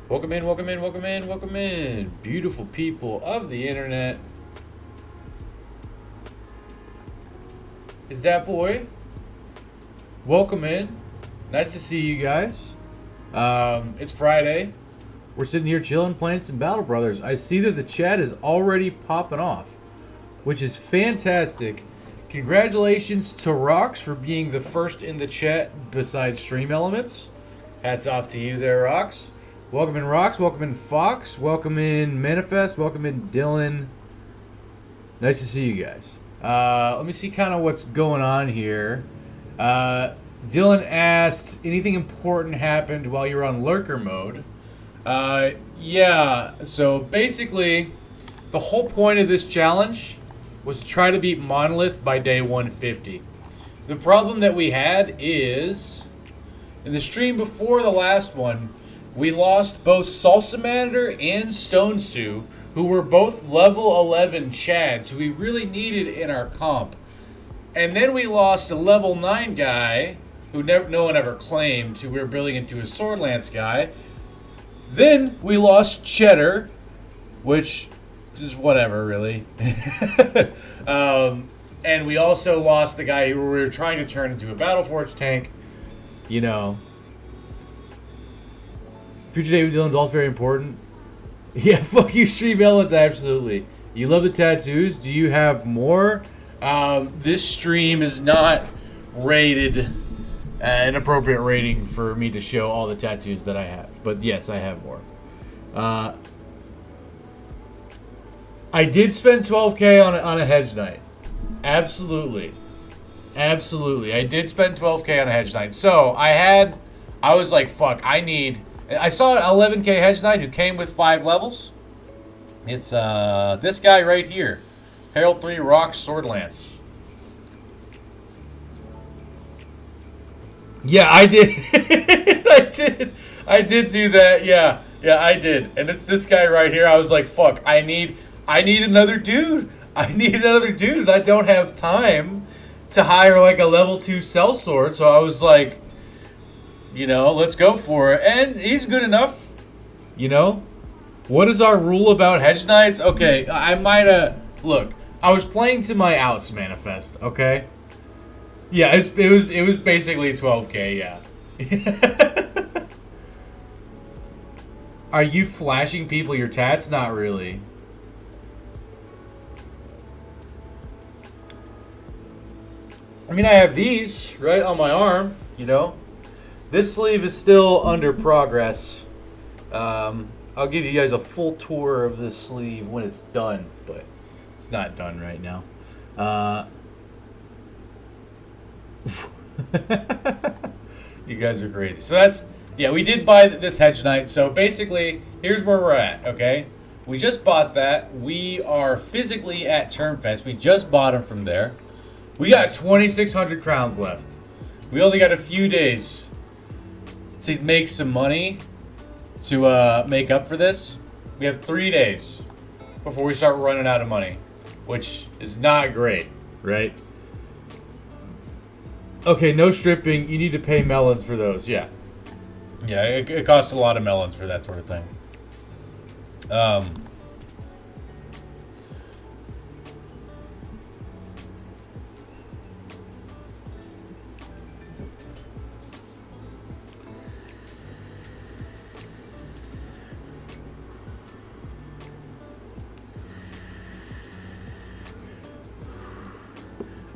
Welcome in, welcome in, welcome in, welcome in, beautiful people of the internet. Is that boy? Welcome in. Nice to see you guys. It's Friday. We're sitting here chilling, playing some Battle Brothers. I see that the chat is already popping off, which is fantastic. Congratulations to Rox for being the first in the chat besides Stream Elements. Hats off to you there, Rox. Welcome in Rox, welcome in Fox, welcome in Manifest, welcome in Dylan. Nice to see you guys. Let me see kind of what's going on here. Dylan asked, anything important happened while you were on lurker mode? Yeah, so basically, the whole point of this challenge was to try to beat Monolith by day 150. The problem that we had is, in the stream before the last one, we lost both Salsamander and Stone Sue, who were both level 11 Chads, who we really needed in our comp. And then we lost a level 9 guy, who no one ever claimed, who we were building into a Sword Lance guy. Then we lost Cheddar, which is whatever, really. And we also lost the guy who we were trying to turn into a Battleforge tank. You know. Future date with Dylan's also very important. Yeah, fuck you, Stream Elements, absolutely. You love the tattoos. Do you have more? This stream is not rated an appropriate rating for me to show all the tattoos that I have. But yes, I have more. I did spend 12K on a hedge night. Absolutely. Absolutely. I did spend 12K on a hedge night. So I was like, fuck, I saw an 11K hedge knight who came with 5 levels. It's this guy right here. Herald 3 Rox Sword Lance. Yeah, I did. I did do that. Yeah, I did. And it's this guy right here. I was like, fuck, I need another dude. I need another dude. And I don't have time to hire like a level 2 sellsword. So I was like, let's go for it. And he's good enough. What is our rule about hedge knights? Okay, I might have... Look, I was playing to my outs manifest, okay? Yeah, it was basically 12K, yeah. Are you flashing people your tats? Not really. I mean, I have these, right, on my arm, This sleeve is still under progress. I'll give you guys a full tour of this sleeve when it's done, but it's not done right now. You guys are crazy. So we did buy this hedge knight. So basically, here's where we're at, okay? We just bought that. We are physically at Termfest. We just bought them from there. We got 2,600 crowns left. We only got a few days to make some money to make up for this. We have 3 days before we start running out of money, which is not great, right? Okay, no stripping. You need to pay melons for those. Yeah. Yeah, it costs a lot of melons for that sort of thing.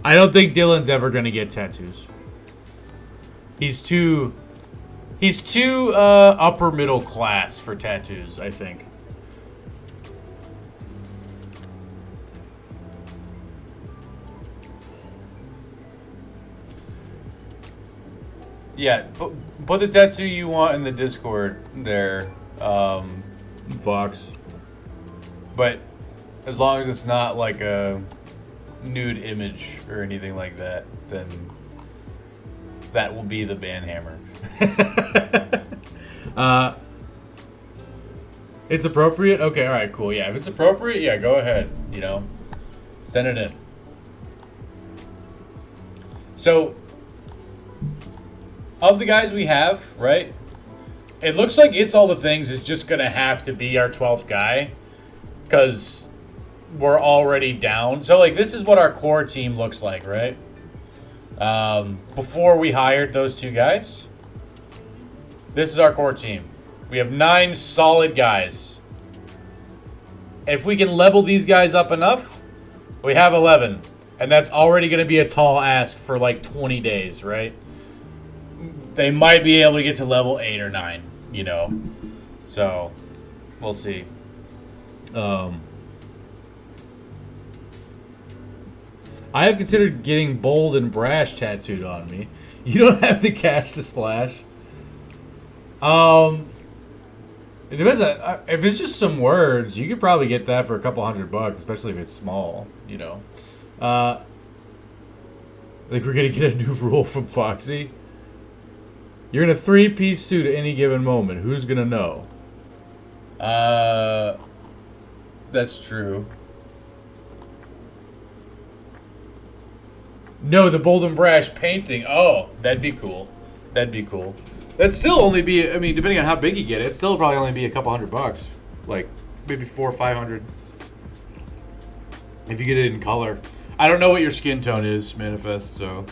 I don't think Dylan's ever going to get tattoos. He's too upper middle class for tattoos, I think. Yeah, put the tattoo you want in the Discord there, Fox. But as long as it's not like a nude image or anything like that, then that will be the banhammer. It's appropriate? Okay, alright, cool. Yeah, if it's appropriate, yeah, go ahead. Send it in. So, of the guys we have, right? It looks like It's All the Things is just going to have to be our 12th guy. Because we're already down. So, this is what our core team looks like, right? Before we hired those 2 guys. This is our core team. We have 9 solid guys. If we can level these guys up enough, we have 11. And that's already going to be a tall ask for 20 days, right? They might be able to get to level 8 or 9, So, we'll see. I have considered getting bold and brash tattooed on me. You don't have the cash to splash. It depends on, if it's just some words, you could probably get that for a couple $100, especially if it's small, I think we're gonna get a new rule from Foxy. You're in a 3-piece suit at any given moment. Who's gonna know? That's true. No, the bold and brash painting. Oh, that'd be cool. That'd still only be, depending on how big you get it, it'd still probably only be a couple $100. Maybe 400 or 500. If you get it in color. I don't know what your skin tone is, Manifest, so.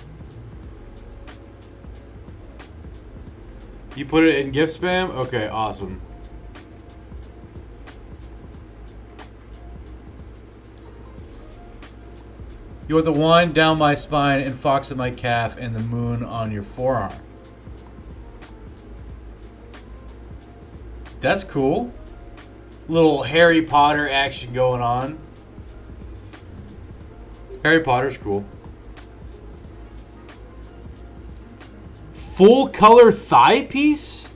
You put it in gift spam? Okay, awesome. You want the wine down my spine and fox at my calf and the moon on your forearm. That's cool. Little Harry Potter action going on. Harry Potter's cool. Full color thigh piece?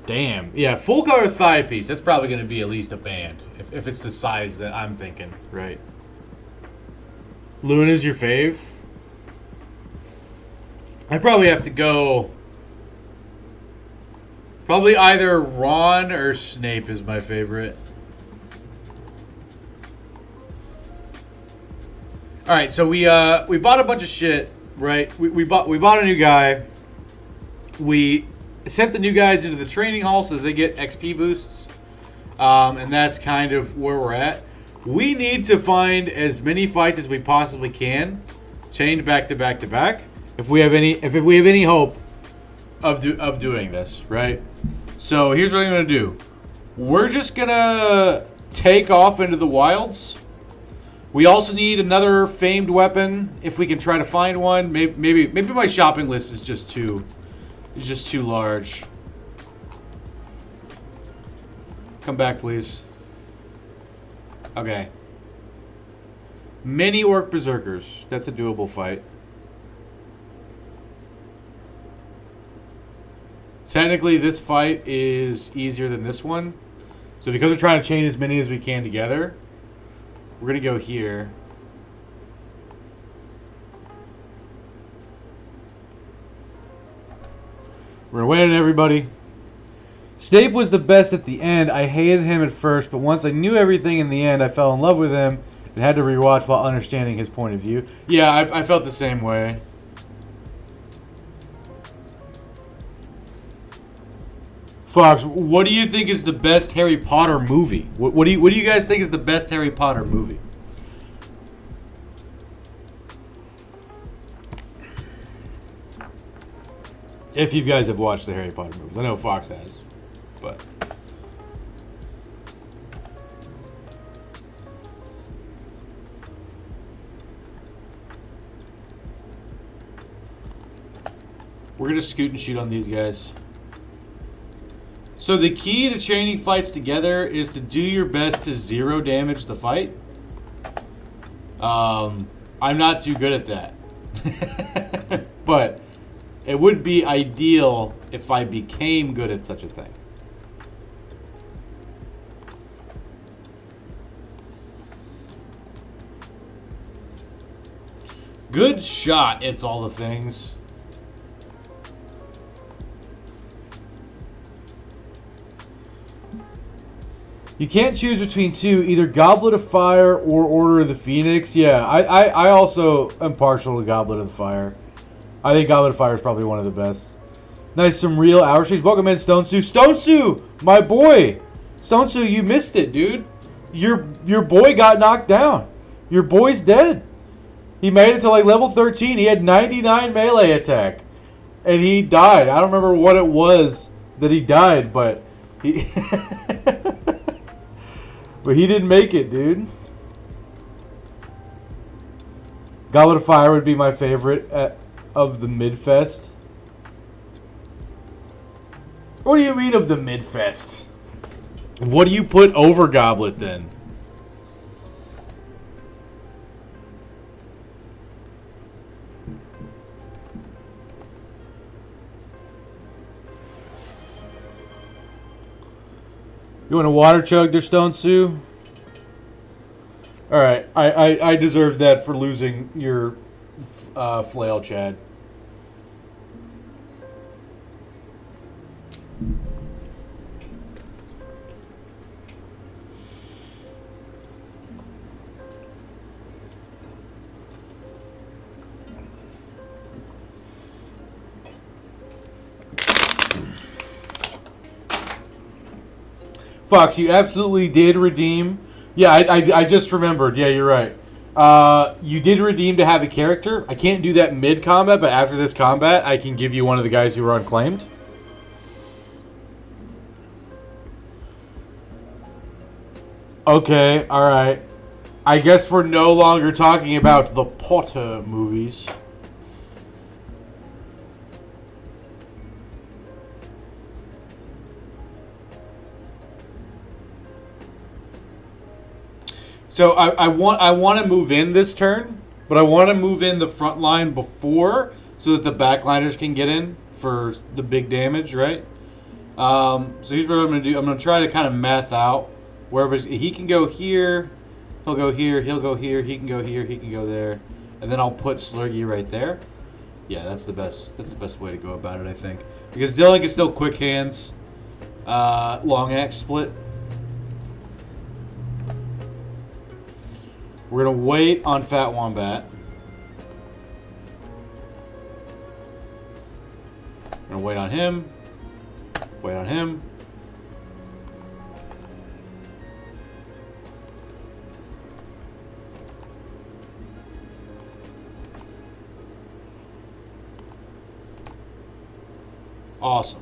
Damn. Yeah, full color thigh piece. That's probably going to be at least a band. If it's the size that I'm thinking, right? Luna's your fave? I probably have to go. Probably either Ron or Snape is my favorite. All right, so we bought a bunch of shit, right? We bought a new guy. We sent the new guys into the training hall so that they get XP boosts, and that's kind of where we're at. We need to find as many fights as we possibly can, chained back to back to back, if we have any hope of doing this, right? So here's what I'm gonna do. We're just gonna take off into the wilds. We also need another famed weapon if we can try to find one. Maybe my shopping list is just too large. Come back, please. Okay. Many orc berserkers. That's a doable fight. Technically, this fight is easier than this one. So because we're trying to chain as many as we can together, we're going to go here. We're winning, everybody. Snape was the best at the end. I hated him at first, but once I knew everything in the end, I fell in love with him and had to rewatch while understanding his point of view. Yeah, I felt the same way. Fox, what do you think is the best Harry Potter movie? What do you guys think is the best Harry Potter movie? If you guys have watched the Harry Potter movies. I know Fox has, but... We're going to scoot and shoot on these guys. So the key to chaining fights together is to do your best to zero damage the fight. I'm not too good at that. But it would be ideal if I became good at such a thing. Good shot, it's all the things. You can't choose between two, either Goblet of Fire or Order of the Phoenix. Yeah, I also am partial to Goblet of the Fire. I think Goblet of Fire is probably one of the best. Nice, some real hour streaks. Welcome in, Stonesu. Stonesu, my boy. Stonesu, you missed it, dude. Your boy got knocked down. Your boy's dead. He made it to like level 13. He had 99 melee attack. And he died. I don't remember what it was that he died, but he... But he didn't make it, dude. Goblet of Fire would be my favorite of the Midfest. What do you mean of the Midfest? What do you put over Goblet then? You want a water chug there, Stone Sue? Alright, I deserve that for losing your flail, Chad. Fox, you absolutely did redeem. Yeah, I just remembered. Yeah, you're right. You did redeem to have a character. I can't do that mid-combat, but after this combat, I can give you one of the guys who were unclaimed. Okay, alright. I guess we're no longer talking about the Potter movies. So I want to move in this turn, but I want to move in the front line before so that the backliners can get in for the big damage, right? So here's what I'm going to do. I'm going to try to kind of math out wherever he can go here, he'll go here, he can go here, he can go there, and then I'll put Slurgy right there. Yeah, that's the best. That's the best way to go about it, I think. Because Dylan can still quick hands, long axe split. We're gonna wait on Fat Wombat. We're gonna wait on him. Wait on him. Awesome.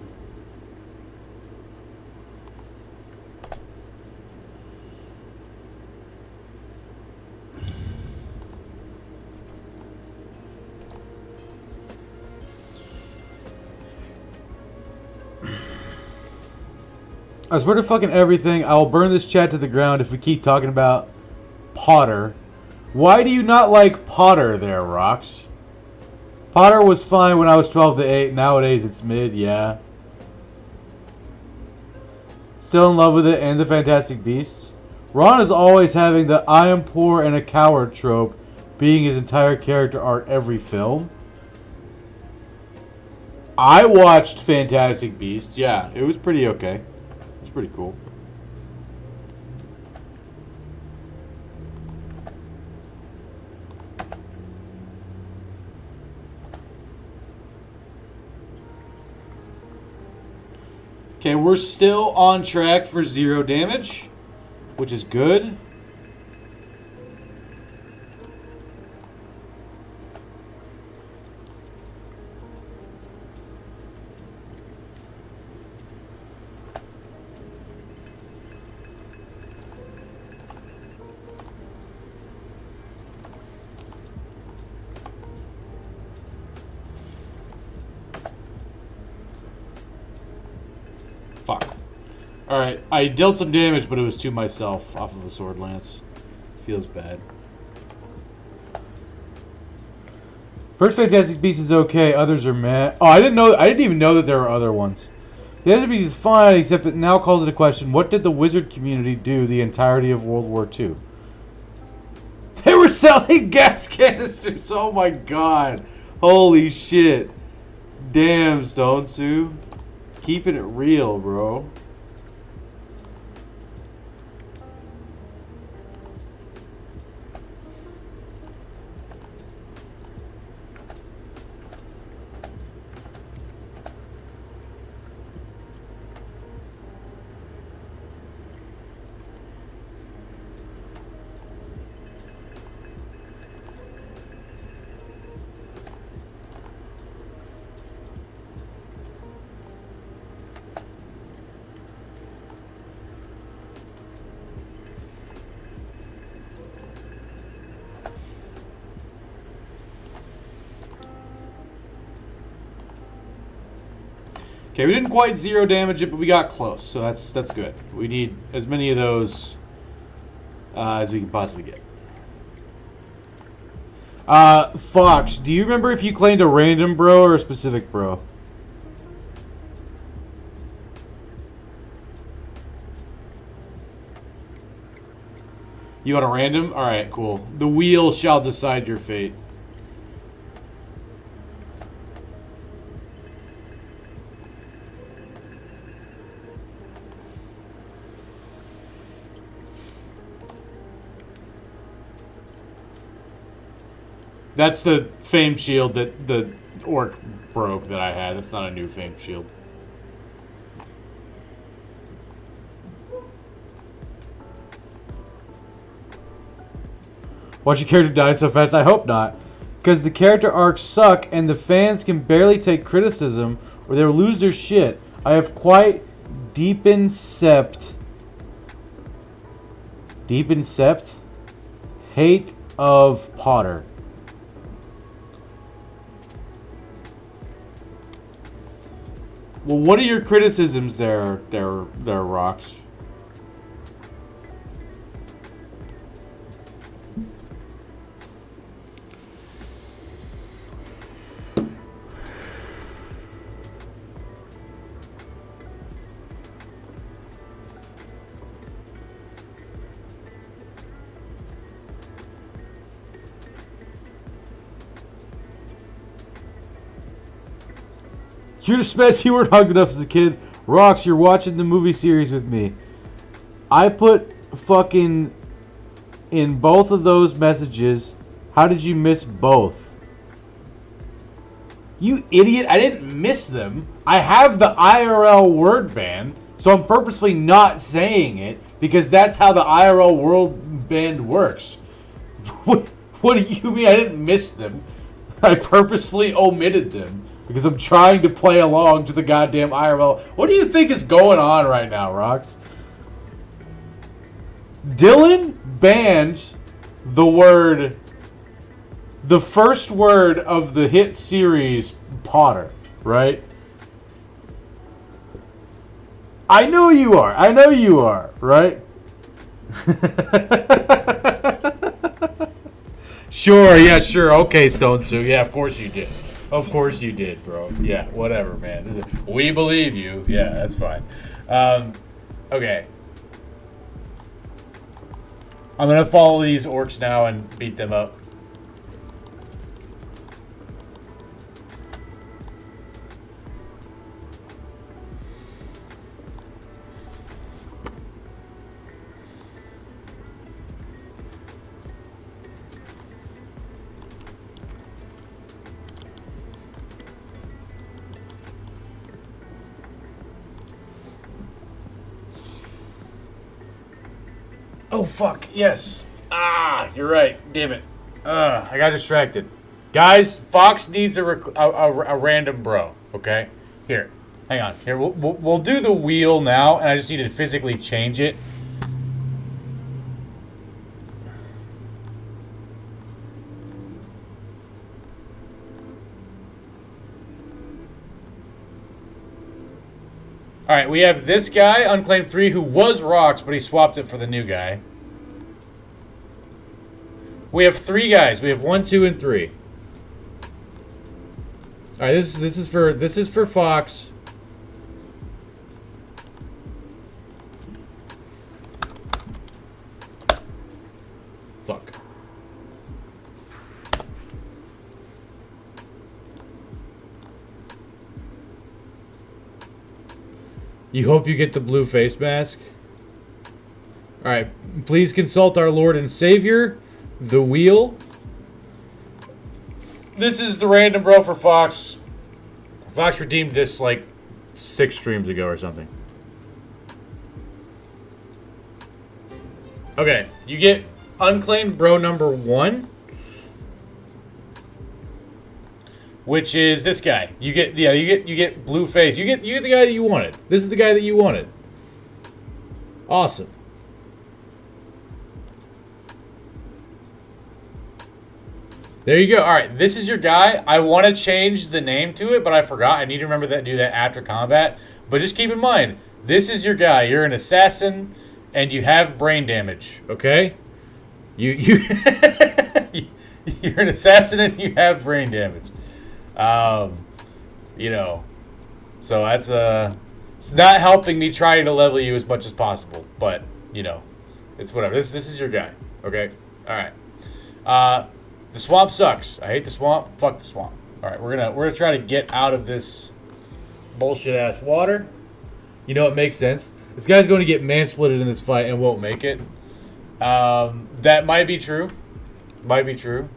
I swear to fucking everything, I will burn this chat to the ground if we keep talking about Potter. Why do you not like Potter there, Rox? Potter was fine when I was 12 to 8. Nowadays it's mid, yeah. Still in love with it and the Fantastic Beasts. Ron is always having the I am poor and a coward trope being his entire character arc every film. I watched Fantastic Beasts, yeah. It was pretty okay. It was pretty cool. Okay, we're still on track for 0 damage, which is good. Fuck. Alright, I dealt some damage, but it was to myself off of a sword lance. Feels bad. First Fantastic Beast is okay, others are meh. Oh, I didn't even know that there were other ones. The Fantastic Beast is fine, except it now calls into question, what did the wizard community do the entirety of World War II? They were selling gas canisters! Oh my god. Holy shit. Damn, Stone Sue. Keeping it real, bro. Okay, we didn't quite 0 damage it, but we got close, so that's good. We need as many of those as we can possibly get. Fox, do you remember if you claimed a random bro or a specific bro? You want a random? Alright, cool. The wheel shall decide your fate. That's the famed shield that the orc broke that I had. That's not a new famed shield. Watch your character die so fast? I hope not. Because the character arcs suck and the fans can barely take criticism or they'll lose their shit. I have quite deepened hate of Potter. Well, what are your criticisms there, Rocks? You're the Spence, you weren't hugged enough as a kid. Rocks, you're watching the movie series with me. I put fucking in both of those messages. How did you miss both? You idiot. I didn't miss them. I have the IRL word ban, so I'm purposely not saying it because that's how the IRL word ban works. What do you mean I didn't miss them? I purposefully omitted them because I'm trying to play along to the goddamn IRL. What do you think is going on right now, Rox? Dylan banned the first word of the hit series Potter, right? I know you are, right? Sure, yeah, sure. Okay, Stone Sue. Yeah, of course you did. Of course you did, bro. Yeah, whatever, man. We believe you. Yeah, that's fine. Okay. I'm going to follow these orcs now and beat them up. Oh, fuck. Yes. Ah, you're right. Damn it. I got distracted. Guys, Fox needs a random bro, okay? Here. Hang on. Here, we'll do the wheel now, and I just need to physically change it. All right, we have this guy, Unclaimed 3, who was Rocks, but he swapped it for the new guy. We have 3 guys. We have 1, 2, and 3. All right, this is for Fox. Fuck. You hope you get the blue face mask? Alright, please consult our Lord and Savior, the wheel. This is the random bro for Fox. Fox redeemed this like 6 streams ago or something. Okay, you get unclaimed bro number 1. Which is this guy. You get blue face. You get the guy that you wanted. This is the guy that you wanted. Awesome. There you go. All right, this is your guy. I want to change the name to it, but I forgot. I need to remember that. Do that after combat. But just keep in mind, this is your guy. You're an assassin, and you have brain damage. Okay? You're an assassin, and you have brain damage. So that's it's not helping me trying to level you as much as possible, but it's whatever. This is your guy, okay? All right. The swamp sucks. I hate the swamp. Fuck the swamp. All right, we're gonna try to get out of this bullshit ass water. It makes sense. This guy's going to get mansplitted in this fight and won't make it. That might be true. Might be true.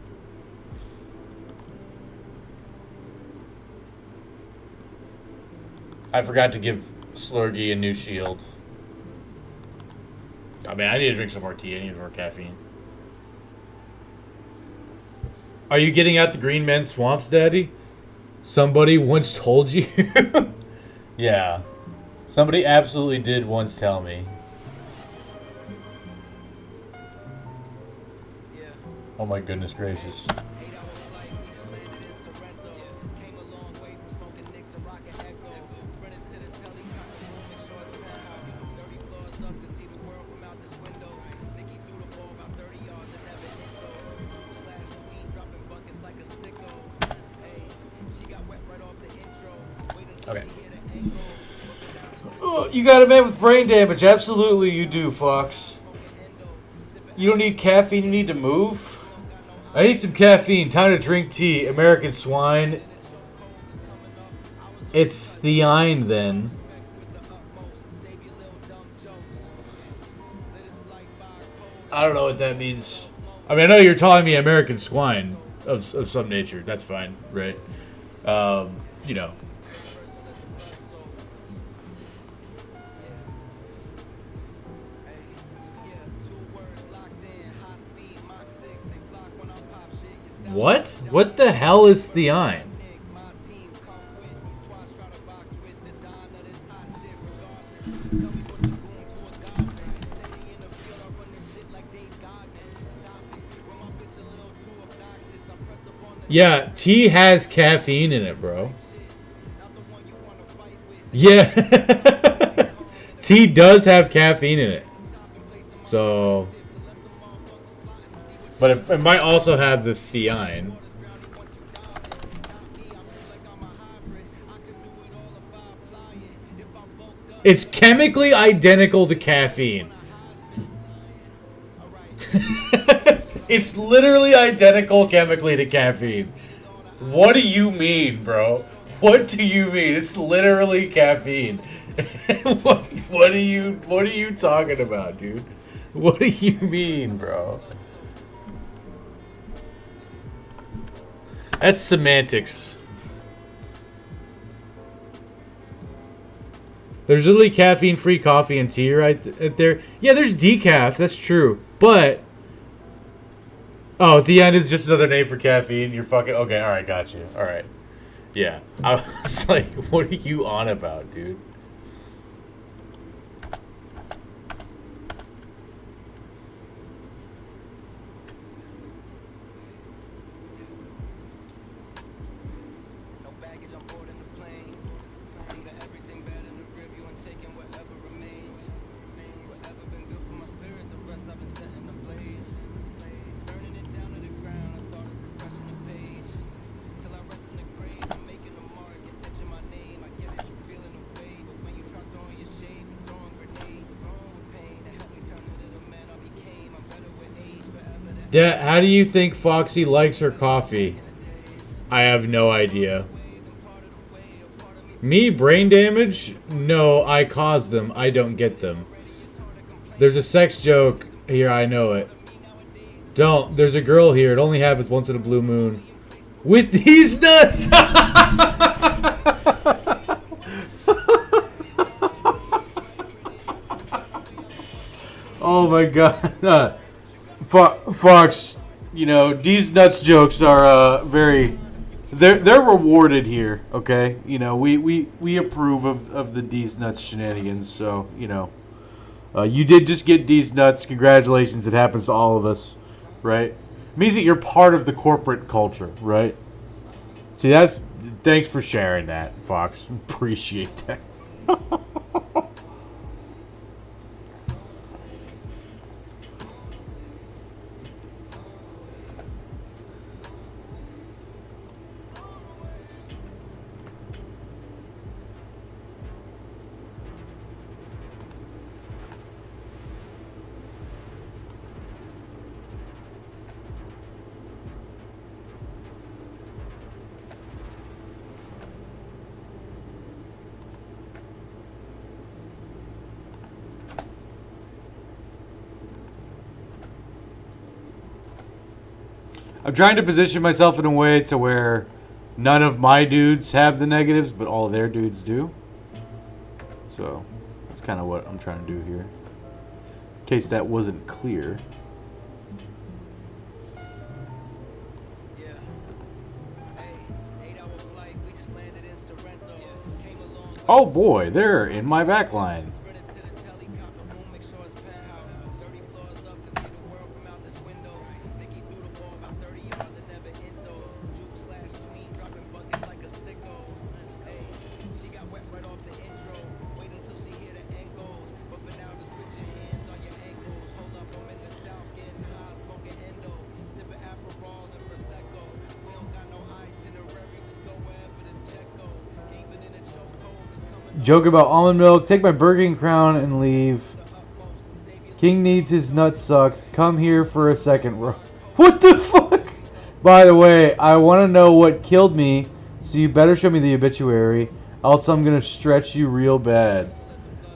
I forgot to give Slurgy a new shield. I mean, I need to drink some more tea. I need more caffeine. Are you getting out the green men swamps, Daddy? Somebody once told you? Yeah. Somebody absolutely did once tell me. Oh my goodness gracious. Okay. Oh, you got a man with brain damage. Absolutely you do, Fox. You don't need caffeine. You need to move. I need some caffeine. Time to drink tea. American swine. It's theine then. I don't know what that means. I mean, I know you're telling me American swine of some nature. That's fine, right? You know. What? What the hell is theine? Yeah, tea has caffeine in it, bro. Yeah. Tea does have caffeine in it. So... But it might also have the theine. It's chemically identical to caffeine. It's literally identical chemically to caffeine. What do you mean, bro? What do you mean? It's literally caffeine. What are you talking about, dude? What do you mean, bro? That's semantics. There's literally caffeine-free coffee and tea right there. Yeah, there's decaf. That's true. But... Oh, theine is just another name for caffeine. You're fucking... Okay, alright, got you. Alright. Yeah. I was like, what are you on about, dude? Yeah, how do you think Foxy likes her coffee? I have no idea. Me, brain damage? No, I cause them. I don't get them. There's a sex joke here, I know it. Don't. There's a girl here. It only happens once in a blue moon. With these nuts! Oh my god. Fox, you know, these nuts jokes are very... They're rewarded here, okay? You know, we approve of the D's nuts shenanigans, so, you know. You did just get D's nuts. Congratulations. It happens to all of us, right? It means that you're part of the corporate culture, right? See, that's... Thanks for sharing that, Fox. Appreciate that. I'm trying to position myself in a way to where none of my dudes have the negatives, but all their dudes do. So that's kind of what I'm trying to do here. In case that wasn't clear. Oh boy, they're in my back line. Joke about almond milk. Take my Burger King crown and leave. King needs his nuts sucked. Come here for a second. What the fuck? By the way, I want to know what killed me, so you better show me the obituary. else I'm going to stretch you real bad.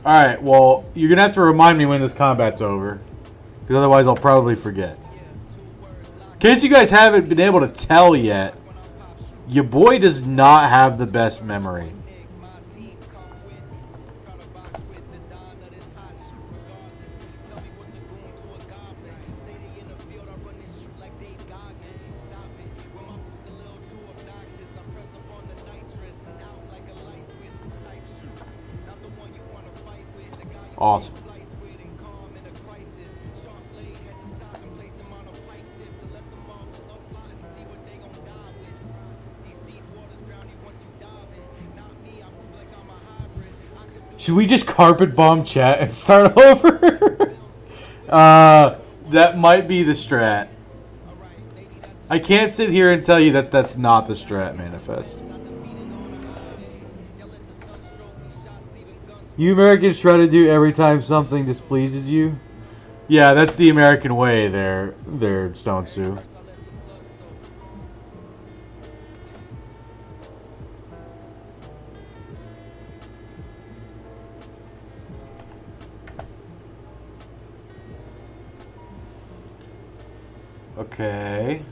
Alright, well, you're going to have to remind me when this combat's over. Because otherwise I'll probably forget. In case you guys haven't been able to tell yet, your boy does not have the best memory. Awesome. Should we just carpet bomb chat and start over? That might be the strat. I can't sit here and tell you that's not the strat, Manifest. You Americans try to do every time something displeases you. Yeah, that's the American way there, Stone Sue. Okay.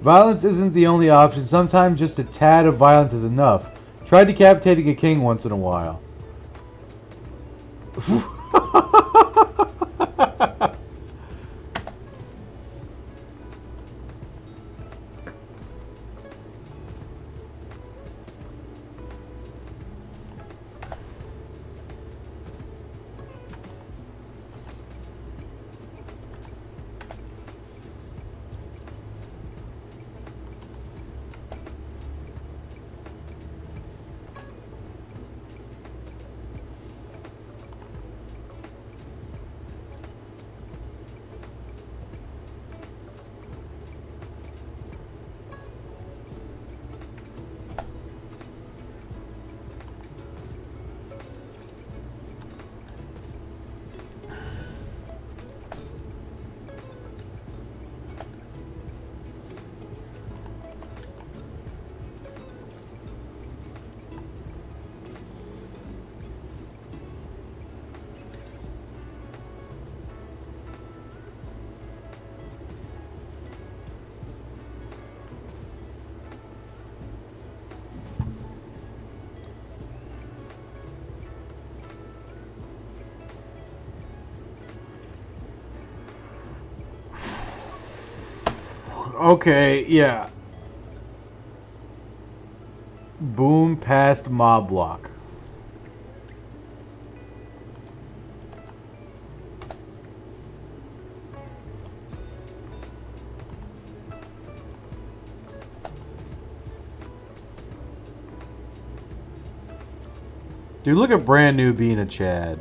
Violence isn't the only option. Sometimes just a tad of violence is enough. Try decapitating a king once in a while. Okay, yeah. Boom past mob block. Dude, look at brand new being a Chad.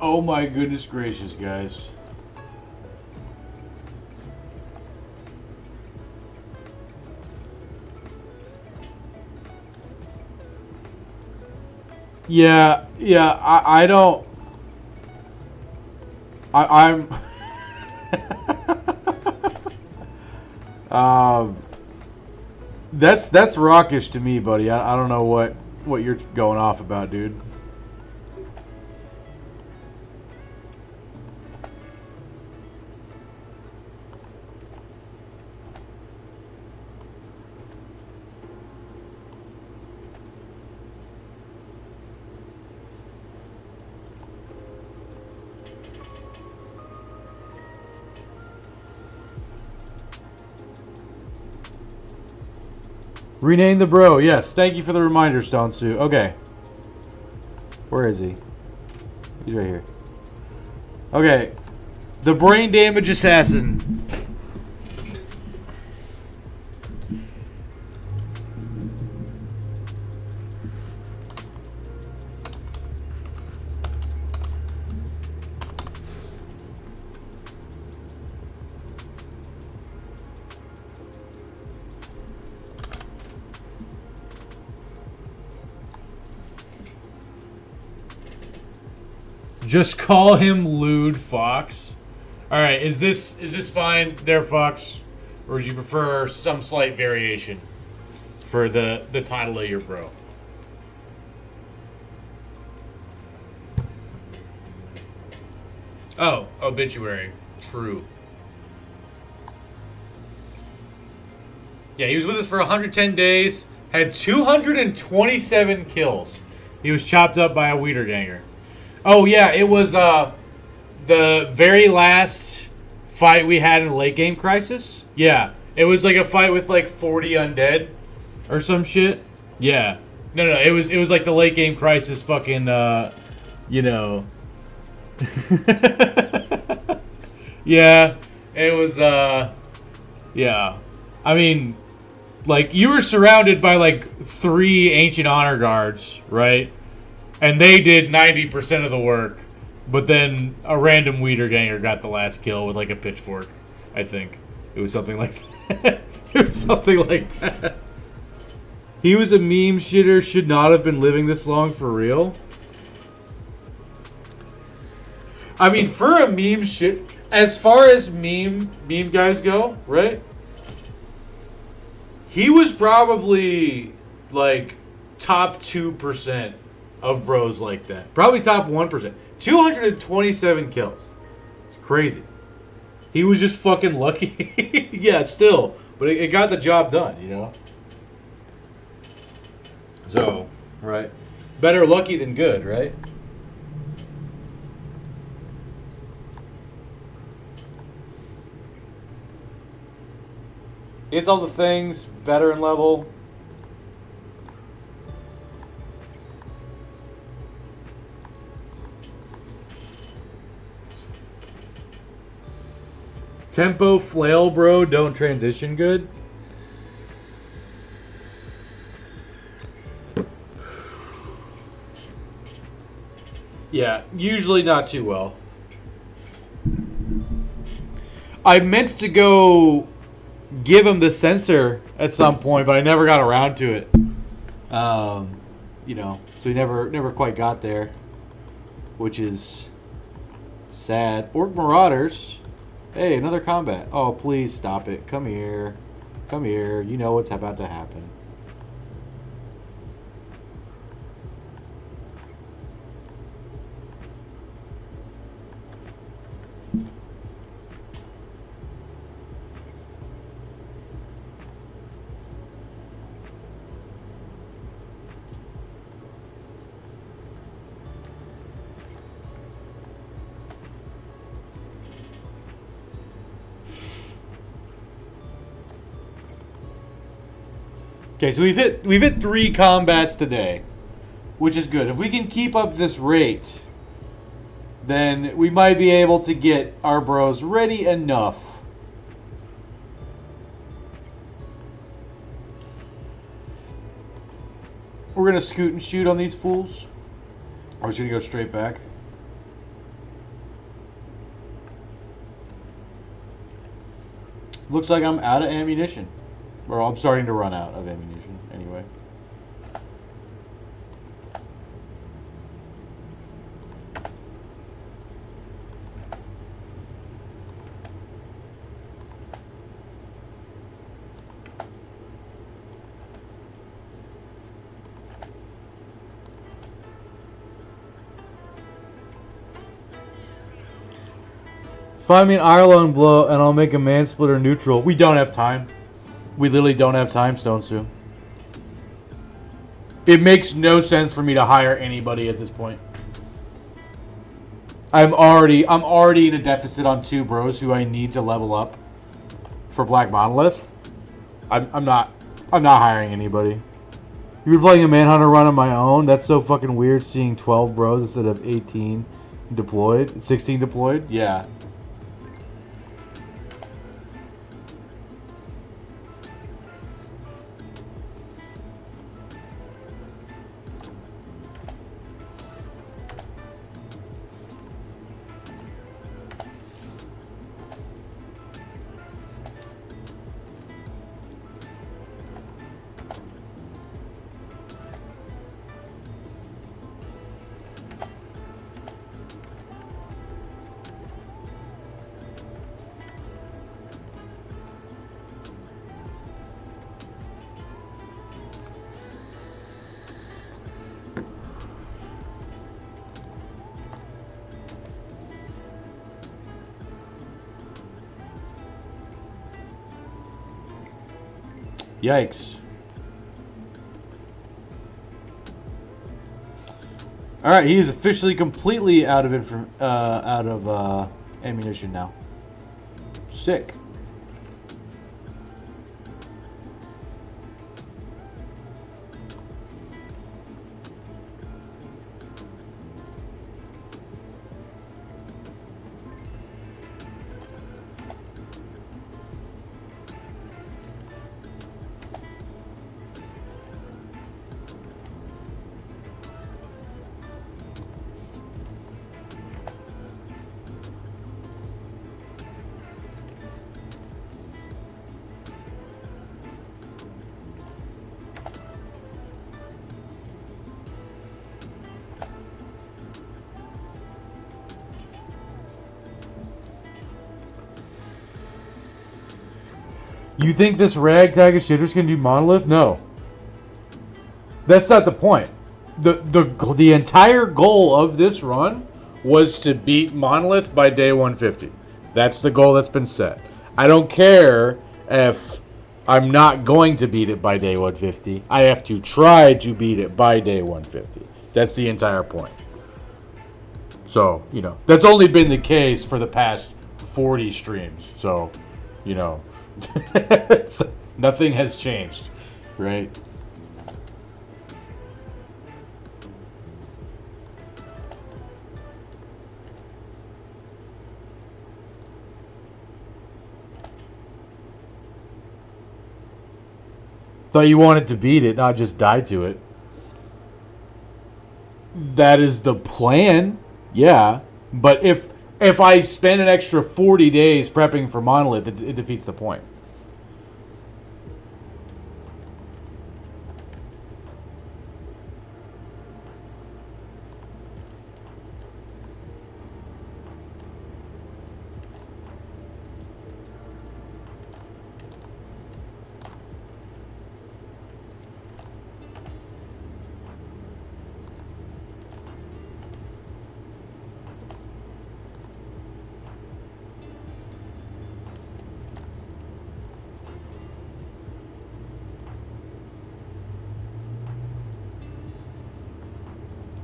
Oh my goodness gracious, guys. Yeah, I don't... I'm... that's rockish to me, buddy. I don't know what you're going off about, dude. Rename the bro. Yes, thank you for the reminder, Stone Suit. Okay. Where is he? He's right here. Okay. The brain damage assassin. Just call him Lewd Fox. All right, is this fine there, Fox? Or would you prefer some slight variation for the title of your bro? Oh, obituary. True. Yeah, he was with us for 110 days, had 227 kills. He was chopped up by a weeder ganger. Oh, yeah, it was the very last fight we had in the late game crisis. Yeah, it was like a fight with like 40 undead or some shit. Yeah. No, it was like the late game crisis fucking, you know. Yeah, it was, yeah. I mean, like, you were surrounded by like 3 ancient honor guards, right? And they did 90% of the work, but then a random weeder ganger got the last kill with like a pitchfork. I think it was something like that. It was something like that. He was a meme shitter. Should not have been living this long for real. I mean, for a meme shit, as far as meme guys go, right? He was probably like top 2%. Of bros like that. Probably top 1%. 227 kills. It's crazy. He was just fucking lucky. Yeah, still. But it got the job done, you know? So, right. Better lucky than good, right? It's all the things. Veteran level. Tempo flail, bro. Don't transition good. Yeah, usually not too well. I meant to go give him the sensor at some point, but I never got around to it. You know, so he never quite got there, which is sad. Orc Marauders. Hey, another combat. Oh, please stop it. Come here. Come here. You know what's about to happen. Okay, so we've hit 3 combats today, which is good. If we can keep up this rate, then we might be able to get our bros ready enough. We're gonna scoot and shoot on these fools. Or just gonna go straight back. Looks like I'm out of ammunition. Or I'm starting to run out of ammunition, anyway. Find me an Ireland blow and I'll make a man splitter neutral. We don't have time. We literally don't have time, Stone Sue. It makes no sense for me to hire anybody at this point. I'm already in a deficit on 2 bros who I need to level up for Black Monolith. I'm not I'm not hiring anybody. You've been playing a Manhunter run on my own? That's so fucking weird seeing 12 bros instead of 18 deployed. 16 deployed? Yeah. Yikes. All right, he is officially completely out of ammunition now. Sick. You think this ragtag of shitters can do monolith? No. That's not the point. The entire goal of this run was to beat monolith by day 150. That's the goal that's been set. I don't care if I'm not going to beat it by day 150. I have to try to beat it by day 150. That's the entire point. So, that's only been the case for the past 40 streams. So, nothing has changed, right? Thought you wanted to beat it, not just die to it. That is the plan, yeah. But if I spend an extra 40 days prepping for monolith, it defeats the point.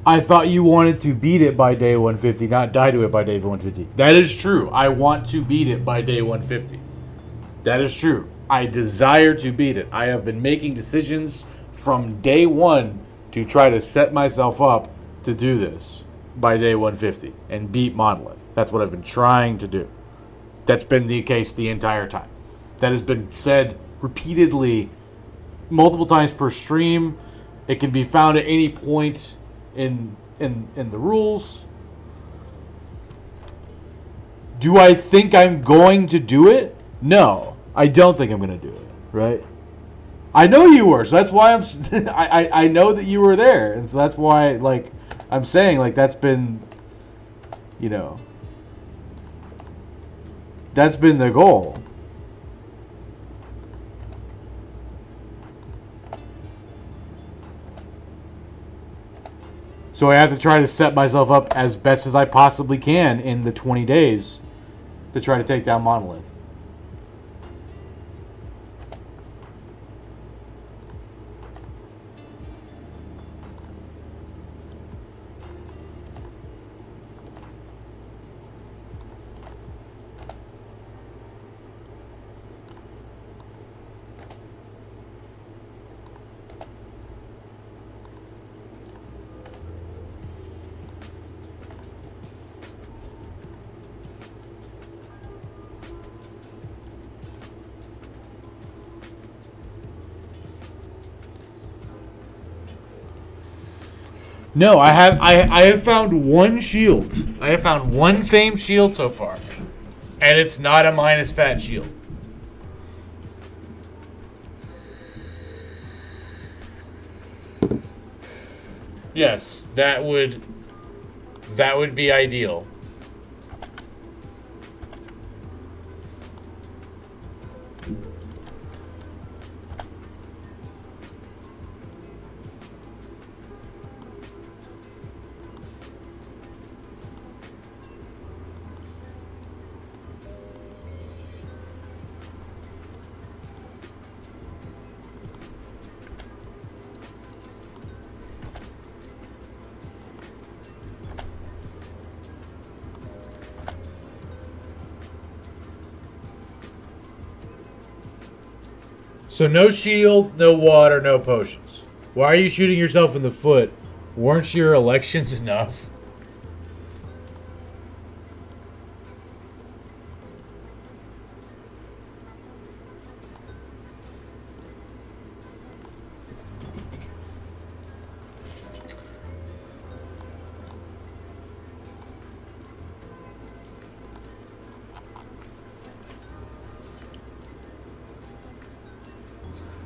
I thought you wanted to beat it by day 150, not die to it by day 150. That is true. I want to beat it by day 150. That is true. I desire to beat it. I have been making decisions from day one to try to set myself up to do this by day 150 and beat monolith. That's what I've been trying to do. That's been the case the entire time. That has been said repeatedly, multiple times per stream. It can be found at any point in the rules. Do I think I'm going to do it? No, I don't think I'm going to do it. Right? I know you were, so that's why I know that you were there, and so that's why I'm saying that's been, that's been the goal. So I have to try to set myself up as best as I possibly can in the 20 days to try to take down monolith. No, I have found one shield. I have found one famed shield so far. And it's not a minus fat shield. Yes, that would be ideal. So no shield, no water, no potions. Why are you shooting yourself in the foot? Weren't your elections enough?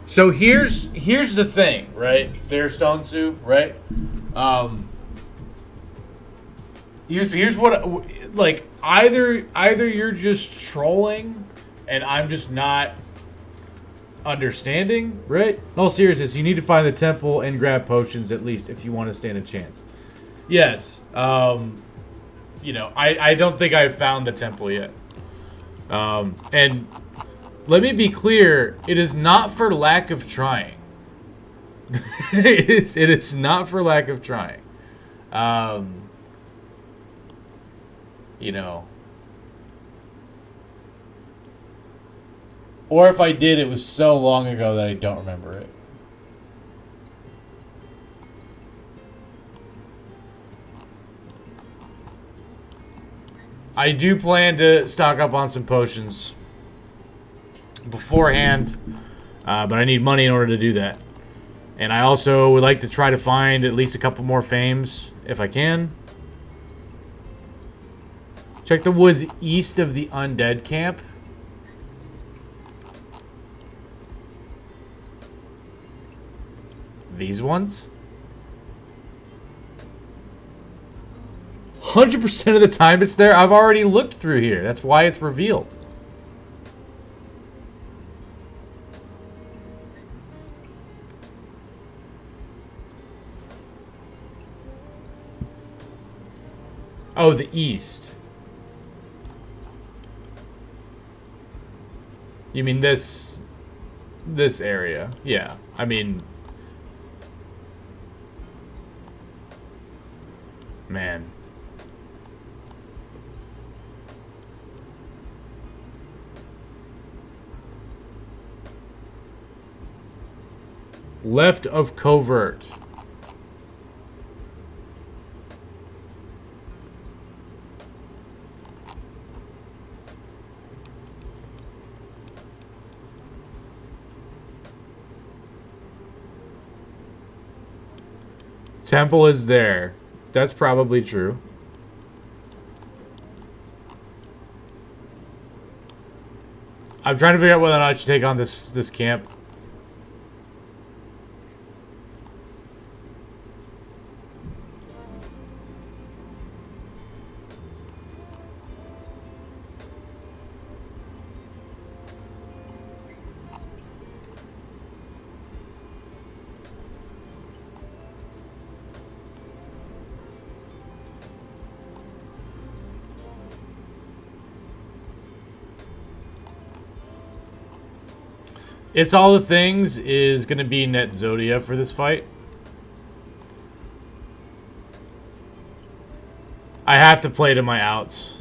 So here's the thing, right? There's Donsu, right? Here's what, like, either you're just trolling and I'm just not understanding, right? In all seriousness, you need to find the temple and grab potions at least if you want to stand a chance. Yes. You know, I don't think I've found the temple yet. And let me be clear, it is not for lack of trying. it is not for lack of trying. You know. Or if I did, it was so long ago that I don't remember it. I do plan to stock up on some potions beforehand, but I need money in order to do that. And I also would like to try to find at least a couple more fames if I can. Check the woods east of the undead camp. These ones? 100% of the time it's there. I've already looked through here. That's why it's revealed. Oh, the east. You mean this area? Yeah. I mean, man. Left of covert. Temple is there. That's probably true. I'm trying to figure out whether or not I should take on this camp. It's All the Things is going to be Net Zodia for this fight. I have to play to my outs.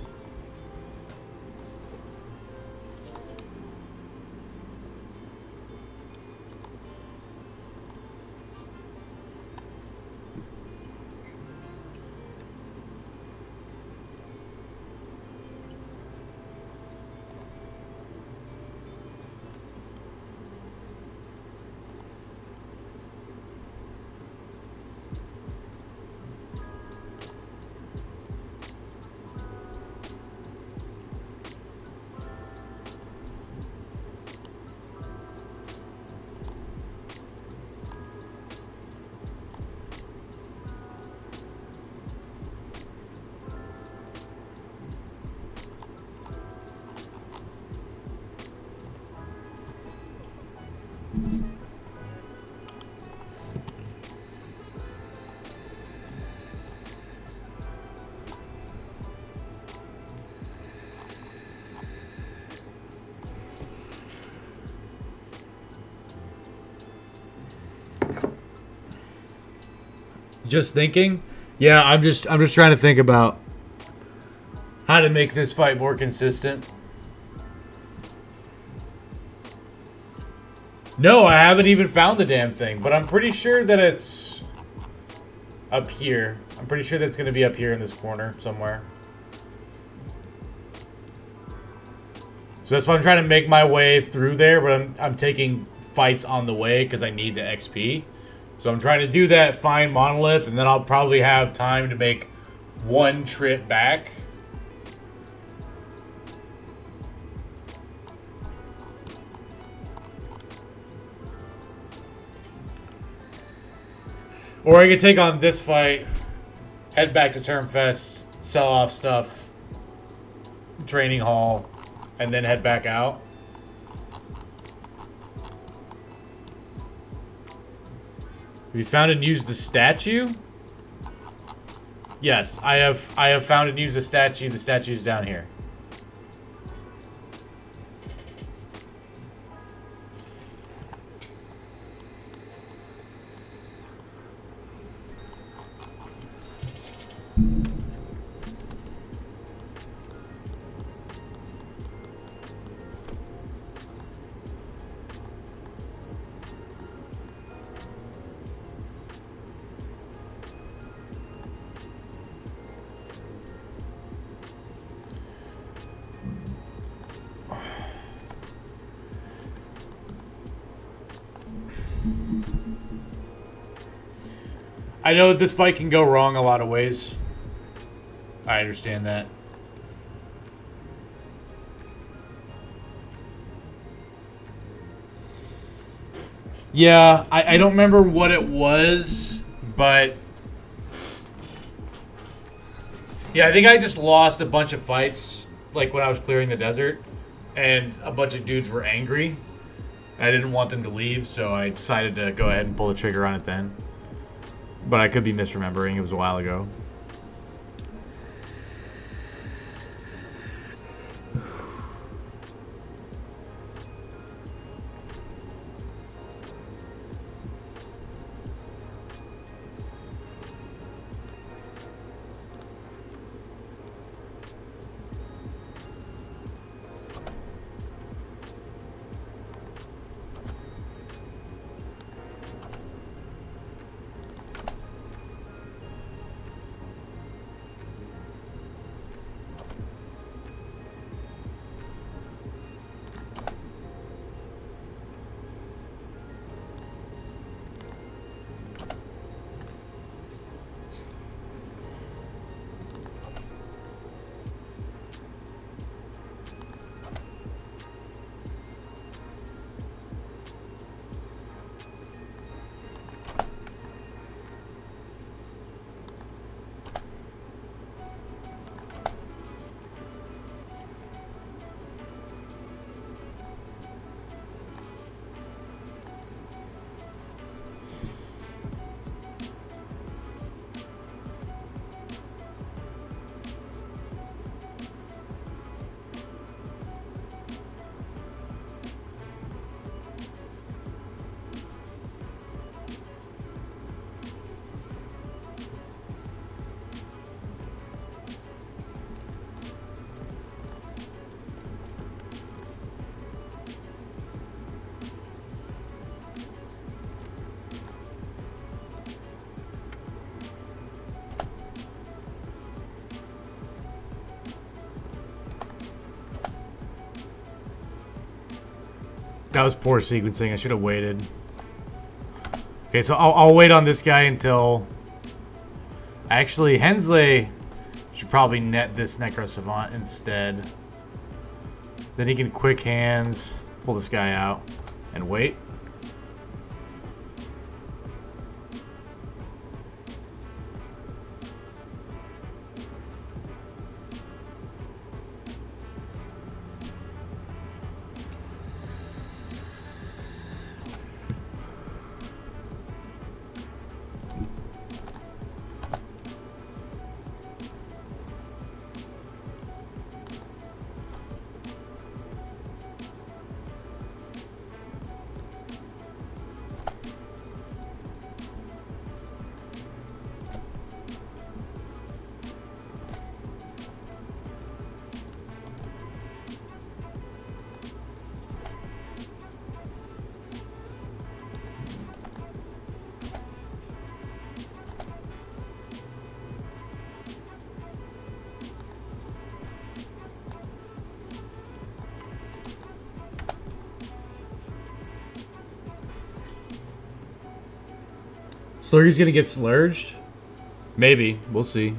Just thinking. Yeah, I'm just trying to think about how to make this fight more consistent. No, I haven't even found the damn thing, but I'm pretty sure that it's up here. I'm pretty sure that's going to be up here in this corner somewhere. So that's why I'm trying to make my way through there, but I'm taking fights on the way because I need the XP. So I'm trying to do that, find monolith, and then I'll probably have time to make one trip back. Or I could take on this fight, head back to Termfest, sell off stuff, training hall, and then head back out. Have you found and used the statue? Yes, I have found and used the statue. The statue's down here. I know that this fight can go wrong a lot of ways. I understand that. Yeah, I don't remember what it was, but yeah, I think I just lost a bunch of fights, like when I was clearing the desert, and a bunch of dudes were angry. I didn't want them to leave, so I decided to go ahead and pull the trigger on it then. But I could be misremembering. It was a while ago. That was poor sequencing. I should have waited. Okay, so I'll wait on this guy until... Actually, Hensley should probably net this Necro Savant instead. Then he can quick hands, pull this guy out, and wait. Slurry's gonna get slurged? Maybe. We'll see.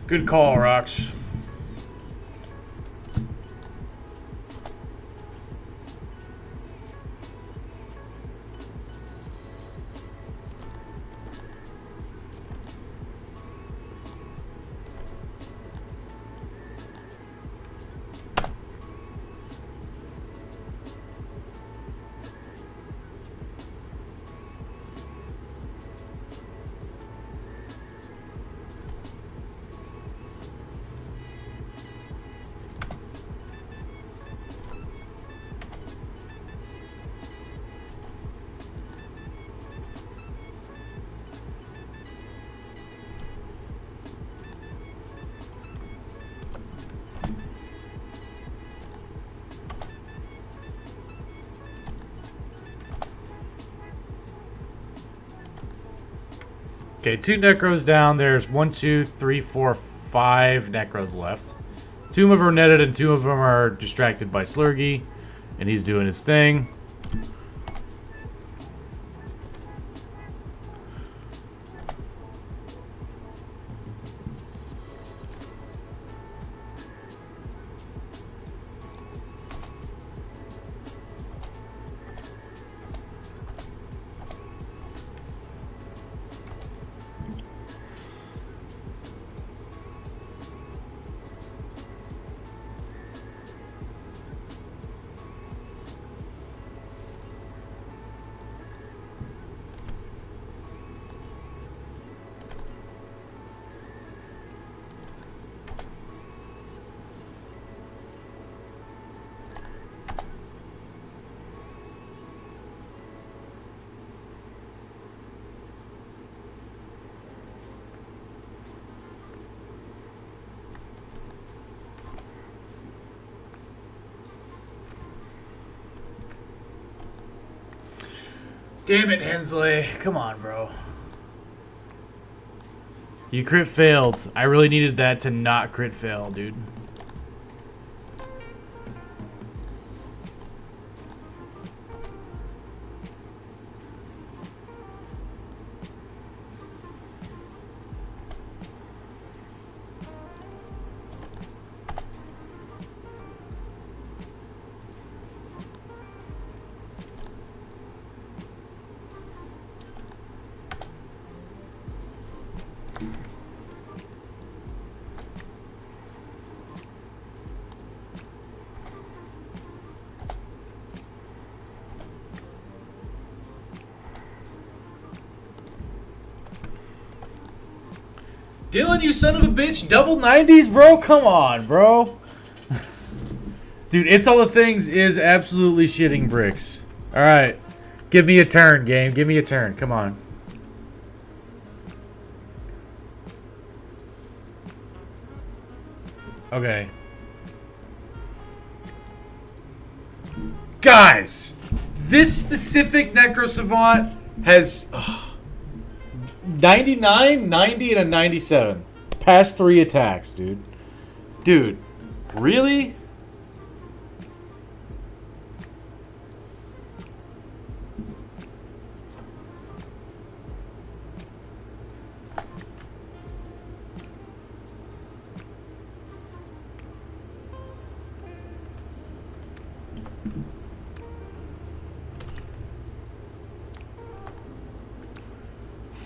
Good call, Rox. Okay, 2 necros down. There's 1, 2, 3, 4, 5 necros left. 2 of them are netted and 2 of them are distracted by Slurgy. And he's doing his thing. Damn it, Hensley. Come on, bro. You crit failed. I really needed that to not crit fail, dude. Dylan, you son of a bitch. Double 90s, bro? Come on, bro. Dude, It's All the Things is absolutely shitting bricks. All right. Give me a turn, game. Give me a turn. Come on. Okay. Guys, this specific Necro Savant has 99, 90, and a 97. Past 3 attacks, dude. Dude, really?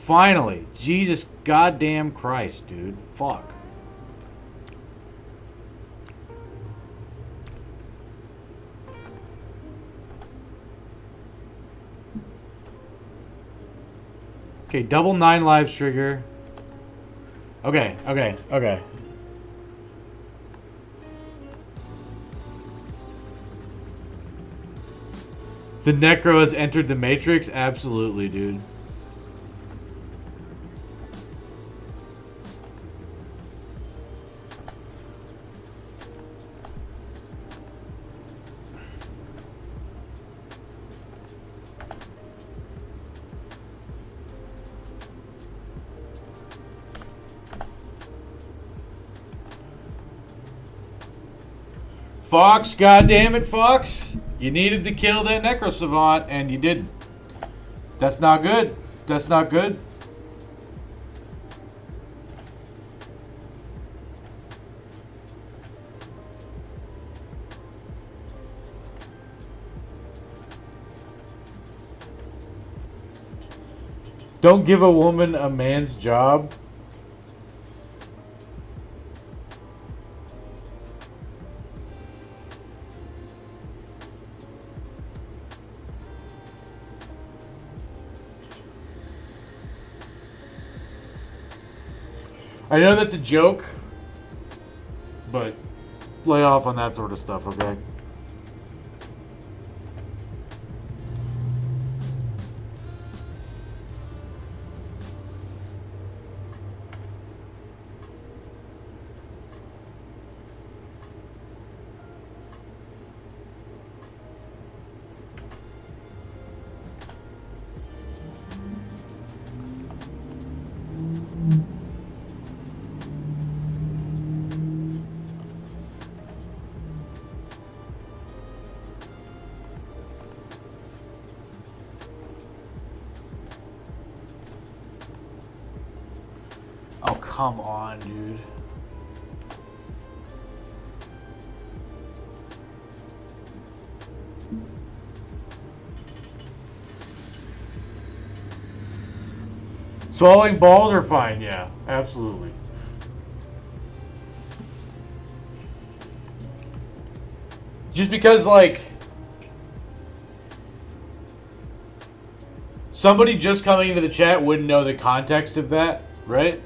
Finally. Jesus goddamn Christ, dude. Fuck. Okay, double 9 lives trigger. Okay. The Necro has entered the Matrix? Absolutely, dude. Fox, goddammit, Fox. You needed to kill that Necro Savant, and you didn't. That's not good. That's not good. Don't give a woman a man's job. I know that's a joke, but lay off on that sort of stuff, okay? Oh, come on, dude. Swallowing balls are fine, yeah, absolutely. Just because, like, somebody just coming into the chat wouldn't know the context of that, right?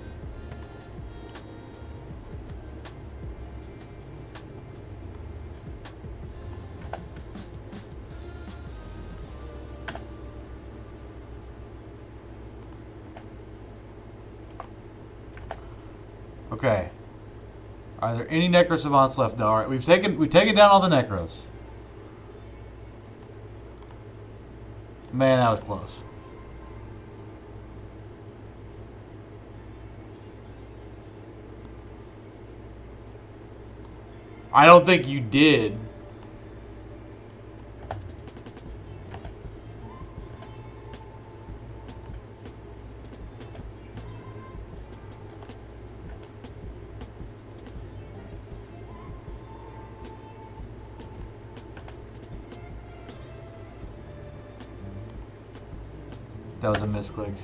Okay. Are there any Necro Savants left? No. All right, we've taken down all the Necros. Man, that was close. I don't think you did. That was a misclick.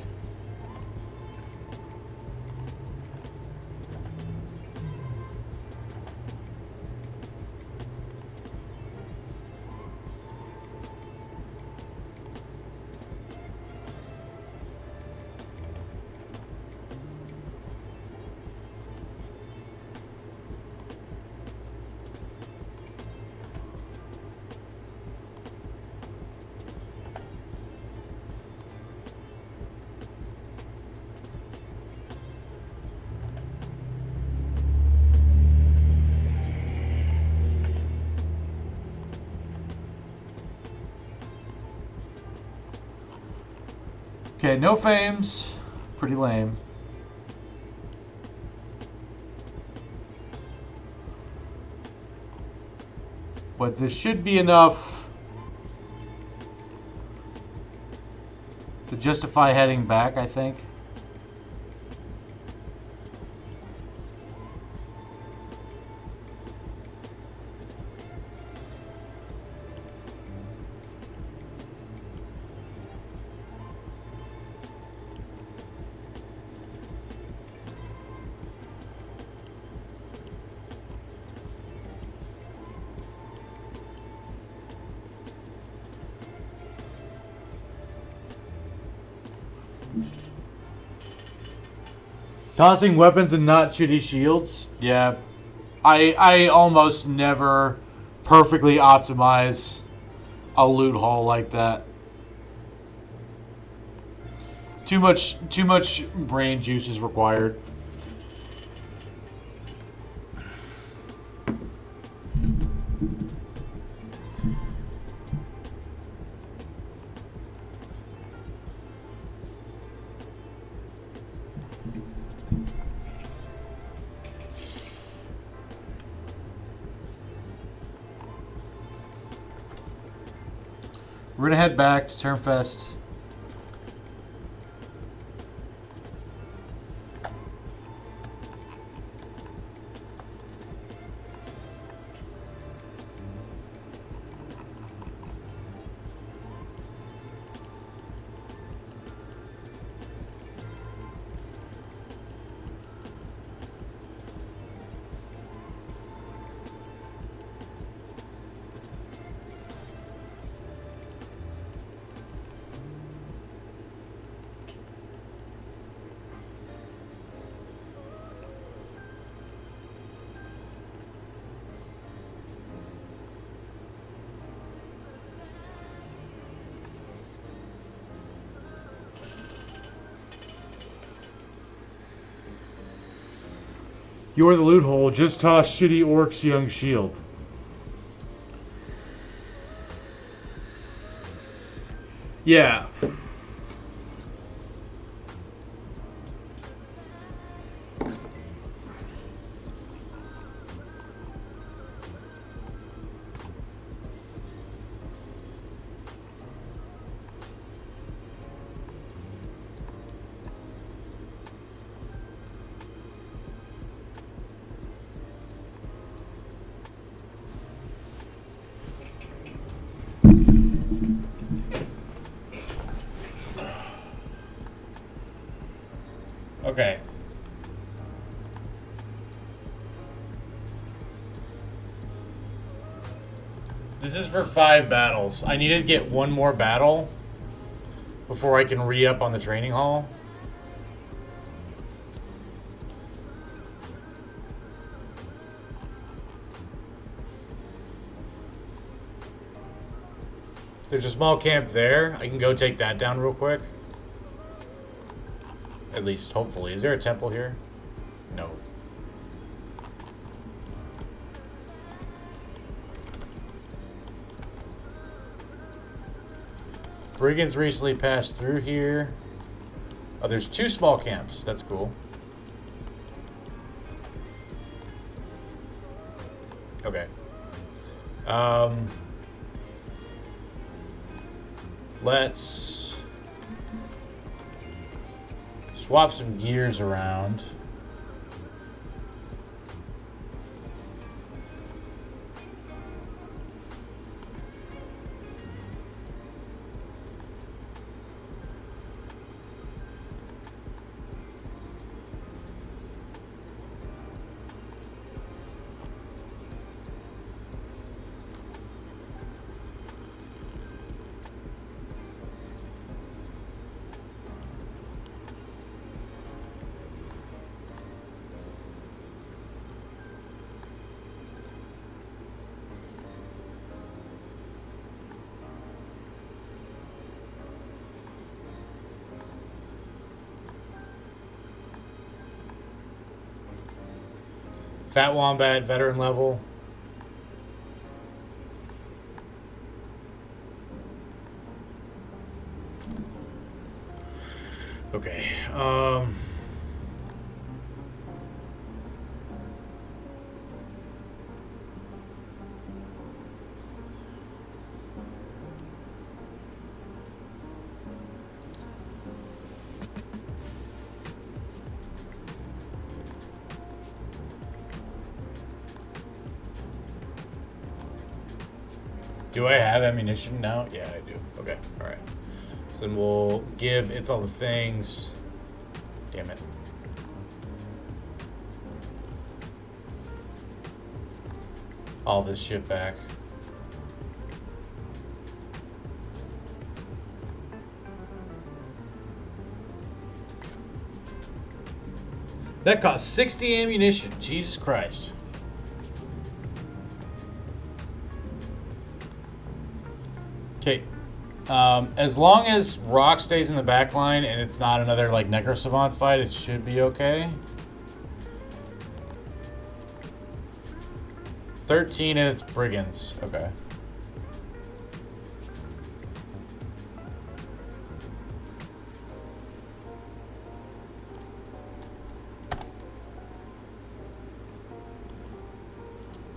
Okay, no fames. Pretty lame. But this should be enough to justify heading back, I think. Tossing weapons and not shitty shields. Yeah. I almost never perfectly optimize a loot haul like that. Too much brain juice is required. We're gonna head back to Turnfest. You're the loot hole. Just toss shitty orcs young shield. Yeah. Okay. This is for 5 battles. I need to get one more battle before I can re-up on the training hall. There's a small camp there. I can go take that down real quick. At least, hopefully. Is there a temple here? No. Brigands recently passed through here. Oh, there's 2 small camps. That's cool. Okay. Let's swap some gears around. Fat Wombat, veteran level. Okay. Do I have ammunition now? Yeah, I do. Okay, alright. So then we'll give It's All the Things. Damn it. All this shit back. That cost 60 ammunition. Jesus Christ. Okay. As long as Rock stays in the back line and it's not another like Necro Savant fight, it should be okay. 13 and it's Brigands. Okay.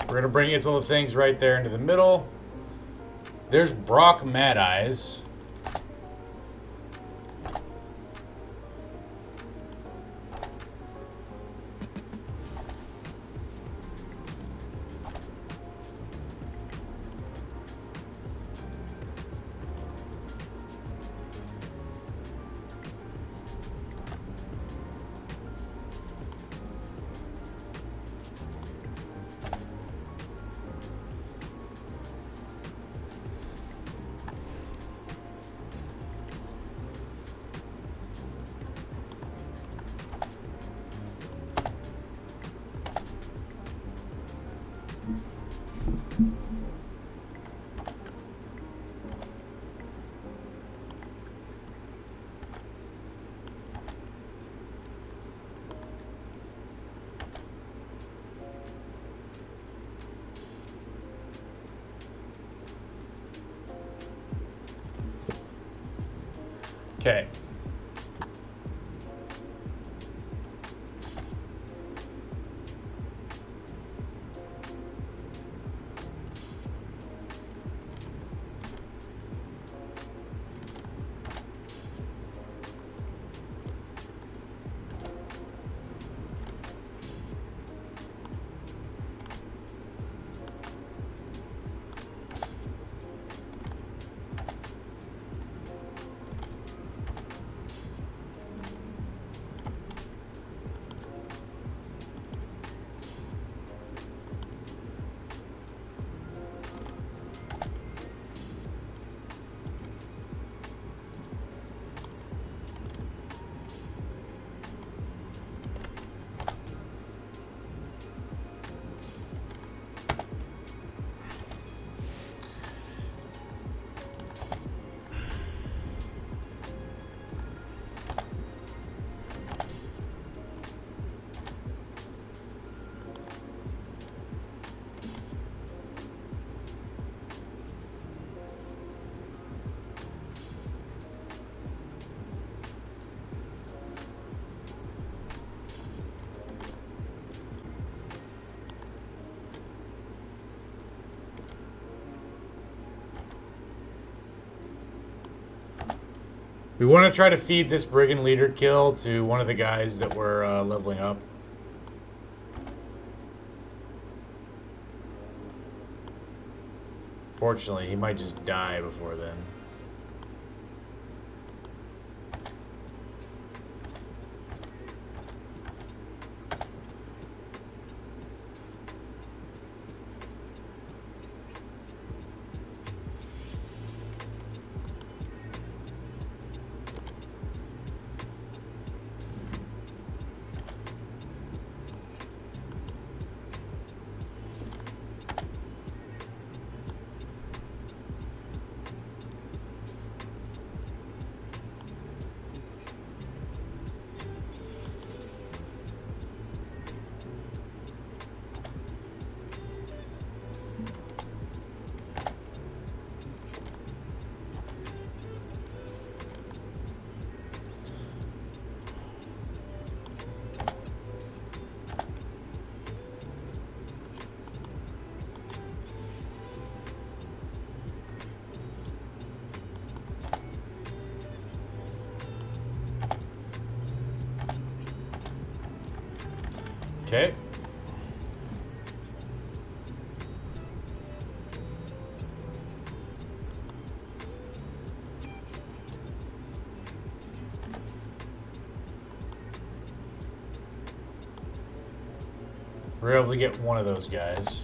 We're going to bring its little things right there into the middle. There's Brock Mad Eyes. Okay. We want to try to feed this Brigand leader kill to one of the guys that we're leveling up. Fortunately, he might just die before then. Okay. We're able to get one of those guys.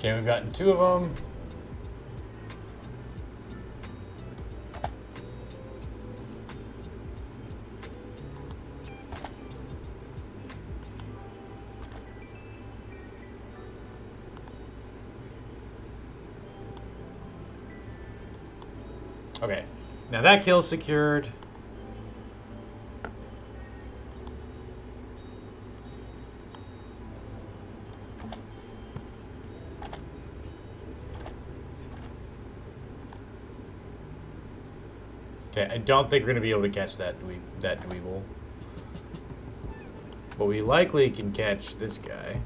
Okay, we've gotten 2 of them. Okay, now that kill's secured. Okay, I don't think we're going to be able to catch that dweeble. But we likely can catch this guy.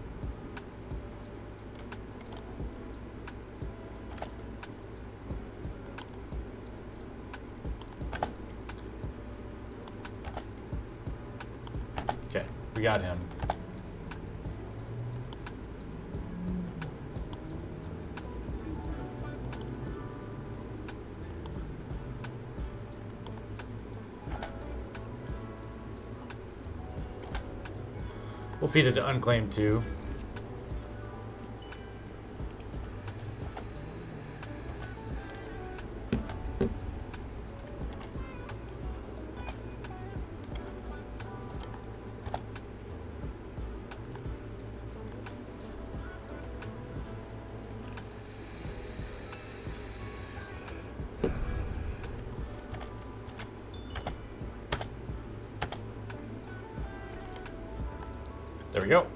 Okay, we got him. We'll feed it to Unclaimed too. There we go.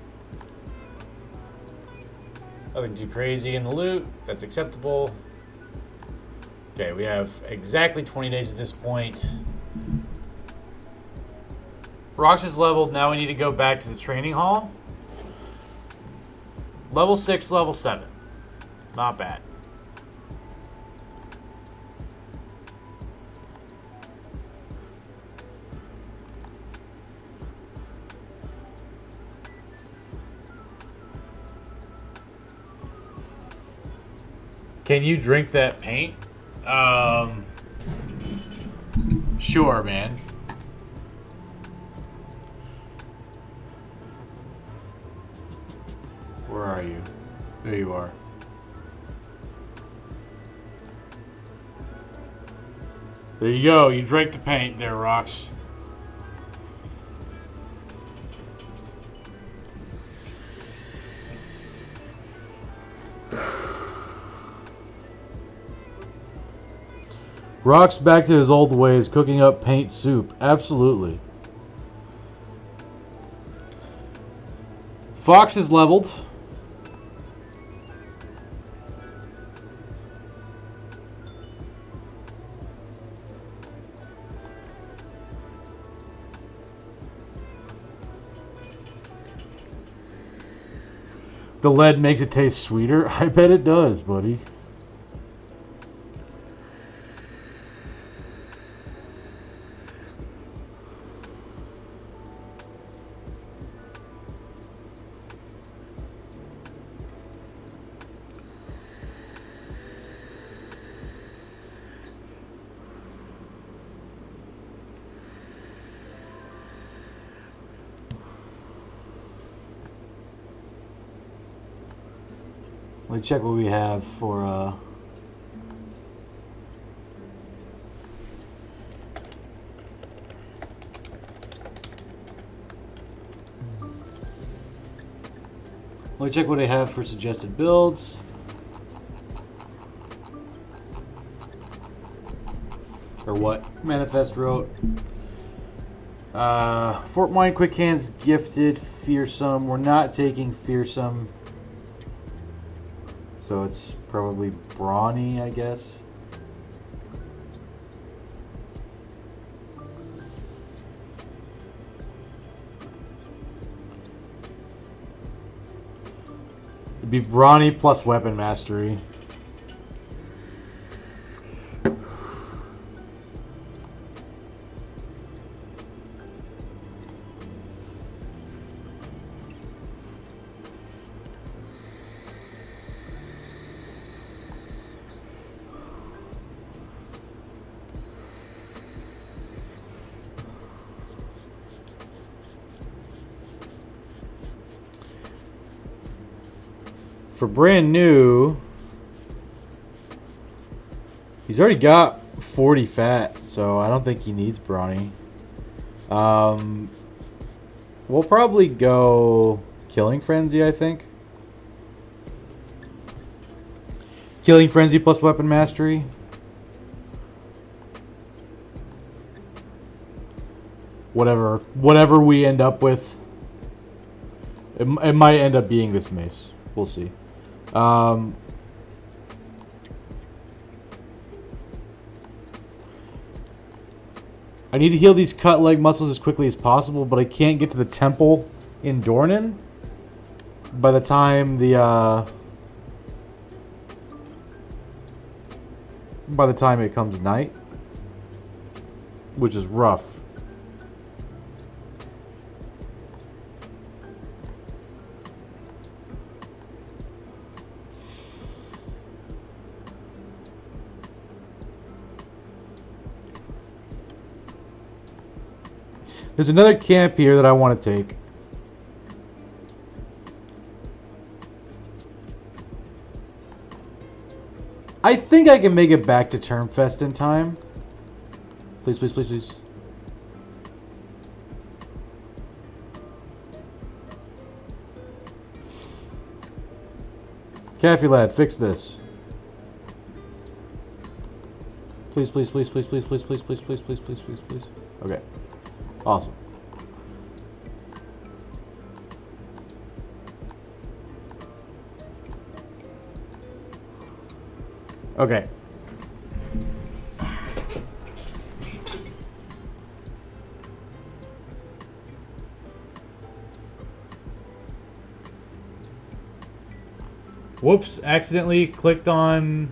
Nothing too crazy in the loot. That's acceptable. Okay, we have exactly 20 days at this point. Rocks is leveled. Now we need to go back to the training hall. Level 6, level 7. Not bad. Can you drink that paint? Sure, man. Where are you? There you are. There you go. You drank the paint there, Rocks. Rock's back to his old ways, cooking up paint soup. Absolutely. Fox is leveled. The lead makes it taste sweeter. I bet it does, buddy. Let me check what we have for let me check what I have for suggested builds. Or what Manifest wrote. Fort Wine Quick Hands gifted Fearsome. We're not taking Fearsome. So it's probably Brawny, I guess. It'd be Brawny plus Weapon Mastery. For brand new, he's already got 40 fat, so I don't think he needs brawny. We'll probably go Killing Frenzy, I think. Killing Frenzy plus Weapon Mastery. Whatever we end up with. It might end up being this mace. We'll see. I need to heal these cut leg muscles as quickly as possible, but I can't get to the temple in Dornan by the time it comes night, which is rough. There's another camp here that I want to take. I think I can make it back to Termfest in time. Please, please, please, please. Caffey lad, fix this. Please, please, please, please, please, please, please, please, please, please, please, please, please. Okay. Awesome. Okay. Whoops, accidentally clicked on...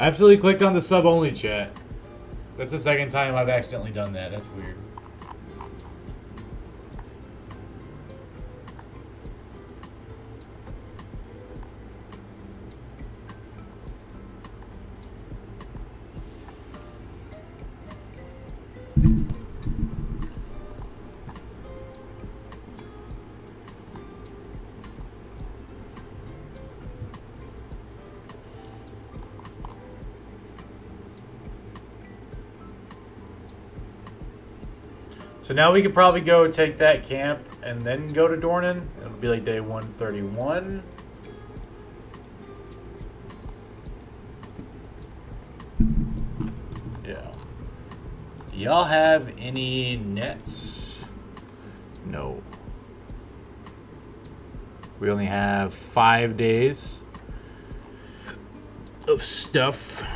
Absolutely clicked on the sub-only chat. That's the second time I've accidentally done that. That's weird. So now we could probably go take that camp and then go to Dornan. It'll be like day 131. Yeah. Do y'all have any nets? No. We only have 5 days of stuff.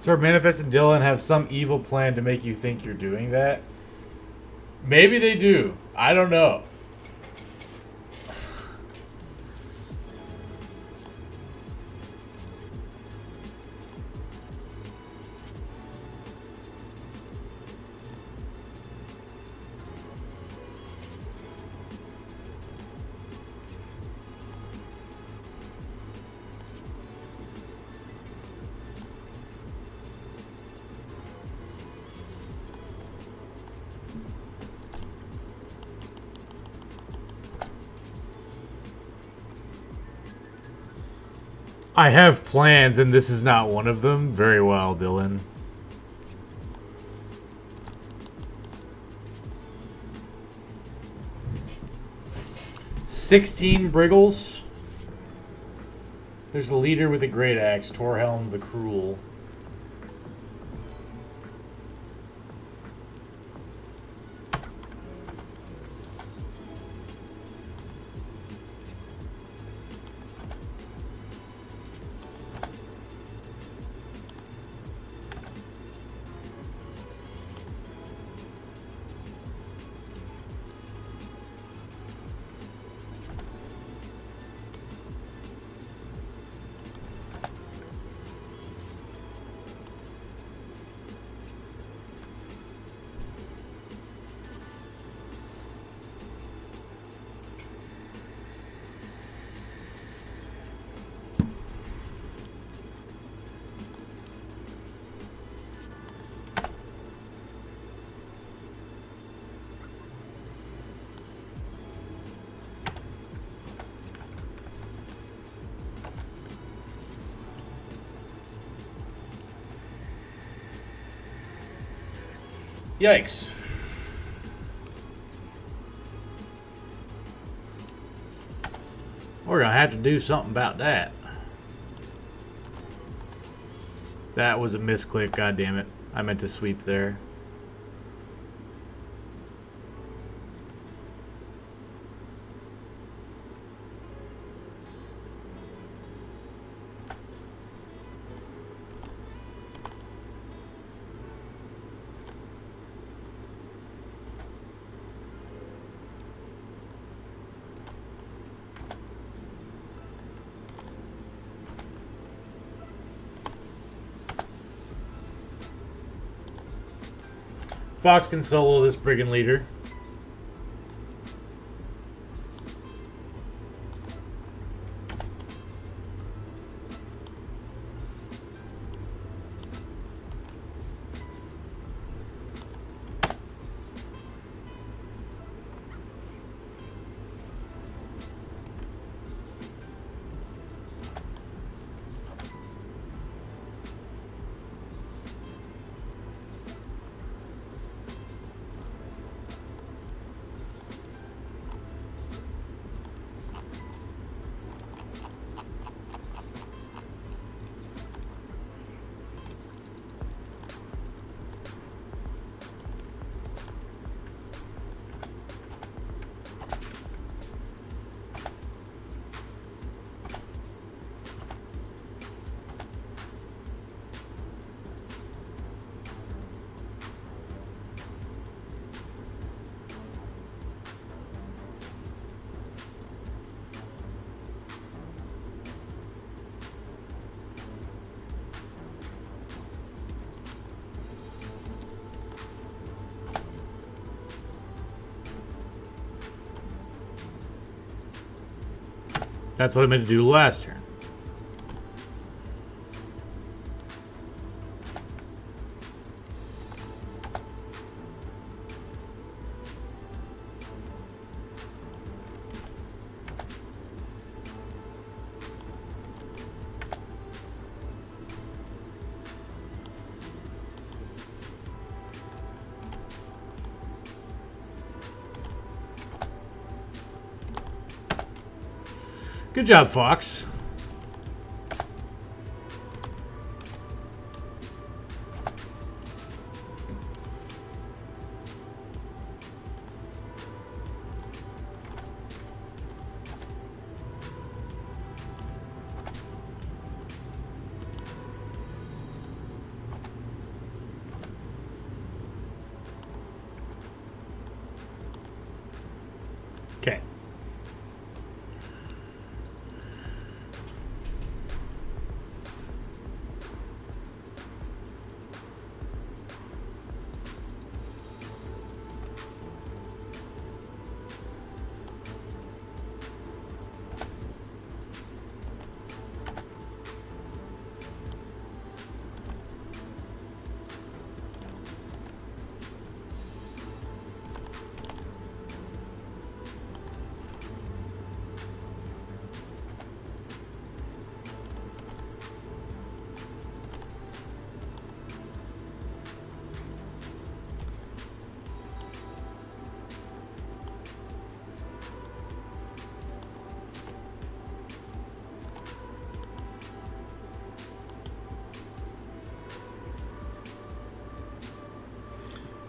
So Manifest and Dylan have some evil plan to make you think you're doing that. Maybe they do. I don't know. I have plans, and this is not one of them. Very well, Dylan. "16 Briggles. There's the leader with the great axe, Torhelm the Cruel. Yikes. We're going to have to do something about that. That was a misclick, goddammit. I meant to sweep there. Fox can solo this brigand leader. That's what I meant to do last turn. Good job, Fox. Okay.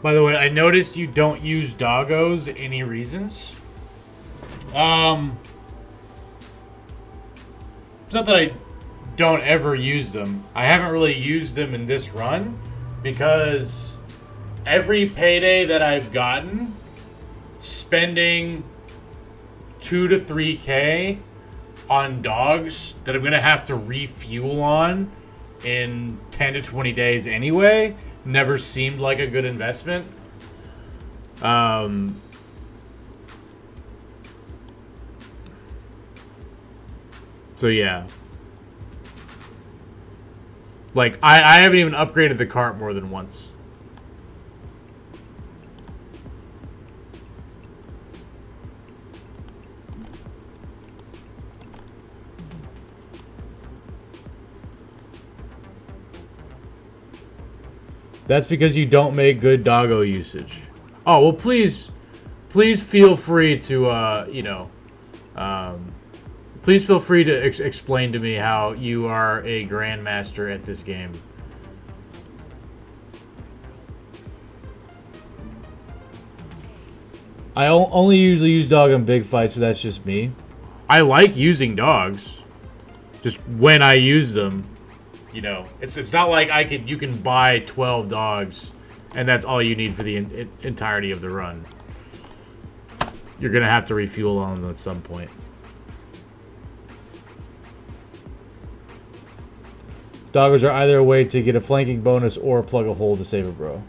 By the way, I noticed you don't use doggos. Any reasons? It's not that I don't ever use them. I haven't really used them in this run because every payday that I've gotten, spending 2 to 3K on dogs that I'm going to have to refuel on in 10 to 20 days anyway, never seemed like a good investment. So yeah. Like, I haven't even upgraded the cart more than once. That's because you don't make good doggo usage. Oh, well, please feel free to, please feel free to explain to me how you are a grandmaster at this game. I only usually use dog in big fights, but that's just me. I like using dogs. Just when I use them, it's not like you can buy 12 dogs and that's all you need for the entirety of the run. You're going to have to refuel on them at some point. Doggos are either a way to get a flanking bonus or plug a hole to save a bro.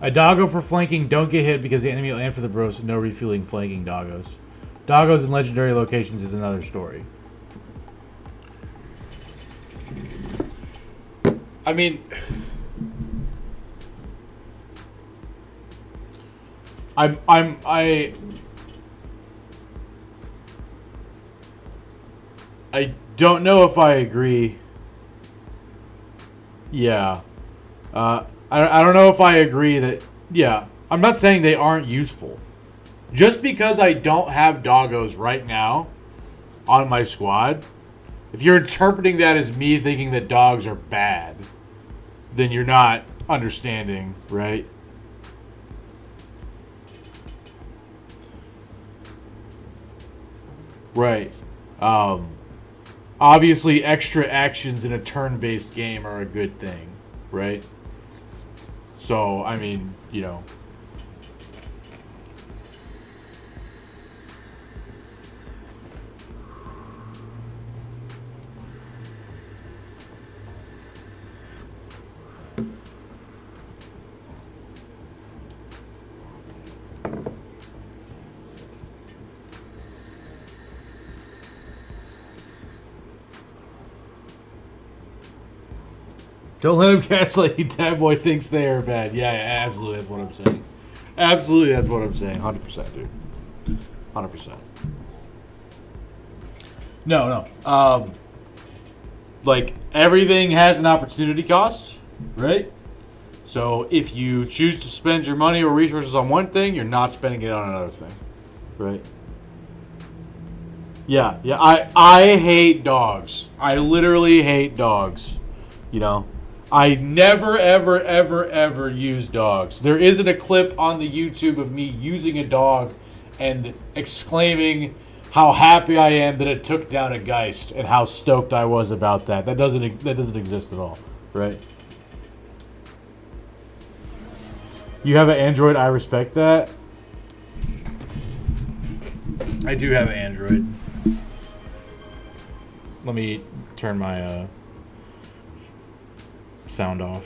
A doggo for flanking, don't get hit because the enemy will aim for the bros, so no refueling flanking doggos. Doggos in legendary locations is another story. I mean, I don't know if I agree. Yeah. I don't know if I agree that, yeah, I'm not saying they aren't useful. Just because I don't have doggos right now on my squad, if you're interpreting that as me thinking that dogs are bad, then you're not understanding, right? Right. Obviously, extra actions in a turn-based game are a good thing, right? So, I mean, don't let him gaslight you. That boy thinks they are bad. Yeah, absolutely. That's what I'm saying. Absolutely, that's what I'm saying. 100%, dude. 100%. No. Like, everything has an opportunity cost, right? So, if you choose to spend your money or resources on one thing, you're not spending it on another thing, right? Yeah. I hate dogs. I literally hate dogs, I never, ever use dogs. There isn't a clip on the YouTube of me using a dog and exclaiming how happy I am that it took down a Geist and how stoked I was about that. That doesn't exist at all, right? You have an Android, I respect that. I do have an Android. Let me turn my sound off.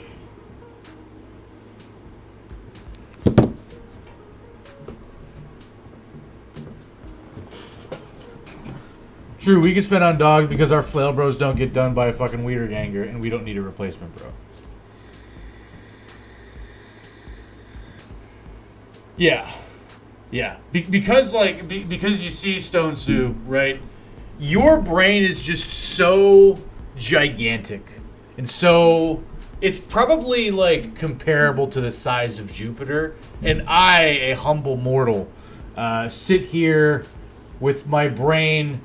True, we can spend on dogs because our flail bros don't get done by a fucking weeder ganger and we don't need a replacement bro. Yeah. Because you see Stone Soup, right? your brain is just so gigantic. And so it's probably like comparable to the size of Jupiter. And I, a humble mortal, sit here with my brain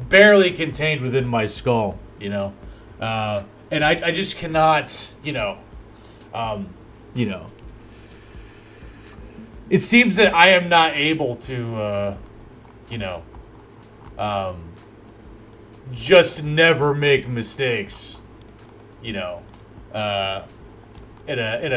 barely contained within my skull, you know. And I just cannot, you know. It seems that I am not able to, just never make mistakes, in a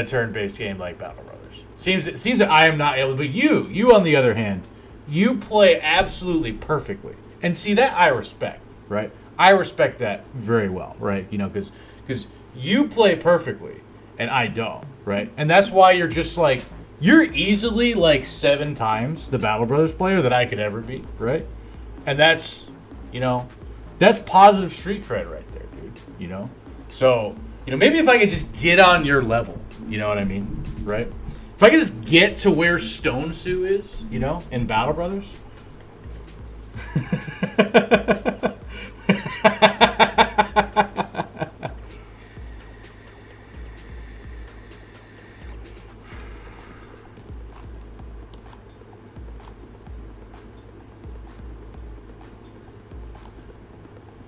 turn-based game like Battle Brothers. It seems that I am not able, but you on the other hand, you play absolutely perfectly, and see that I respect, right? I respect that very well, right? Because you play perfectly, and I don't, right? And that's why you're just like. You're easily like 7 times the Battle Brothers player that I could ever be, right? And that's positive street cred right there, dude, So, maybe if I could just get on your level, you know what I mean, right? If I could just get to where Stone Sue is, in Battle Brothers.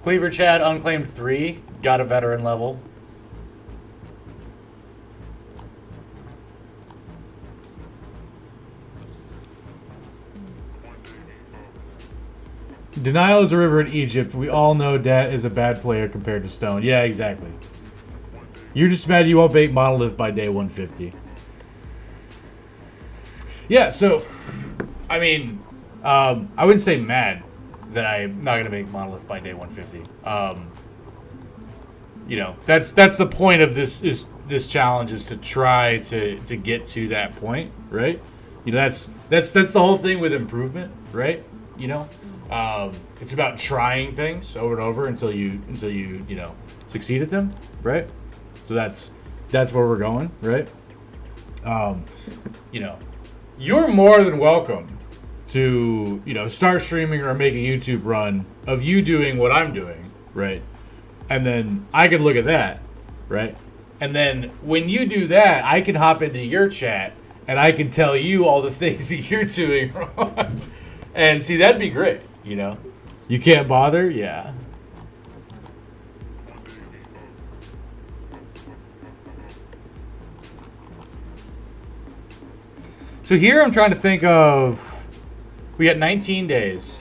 Cleaver Chad, Unclaimed 3, got a veteran level. Denial is a river in Egypt. We all know Dat is a bad player compared to Stone. Yeah, exactly. You're just mad you won't make Monolith by day 150. Yeah, so, I mean, I wouldn't say mad that I'm not going to make Monolith by day 150. That's the point of this challenge, is to try to get to that point, right? That's the whole thing with improvement, right? It's about trying things over and over until you succeed at them, right? So that's where we're going, right? You're more than welcome to start streaming or make a YouTube run of you doing what I'm doing, right? And then I could look at that, right? And then when you do that, I can hop into your chat and I can tell you all the things that you're doing wrong. And see, that'd be great, You can't bother? Yeah. So here I'm trying to think of. We got 19 days.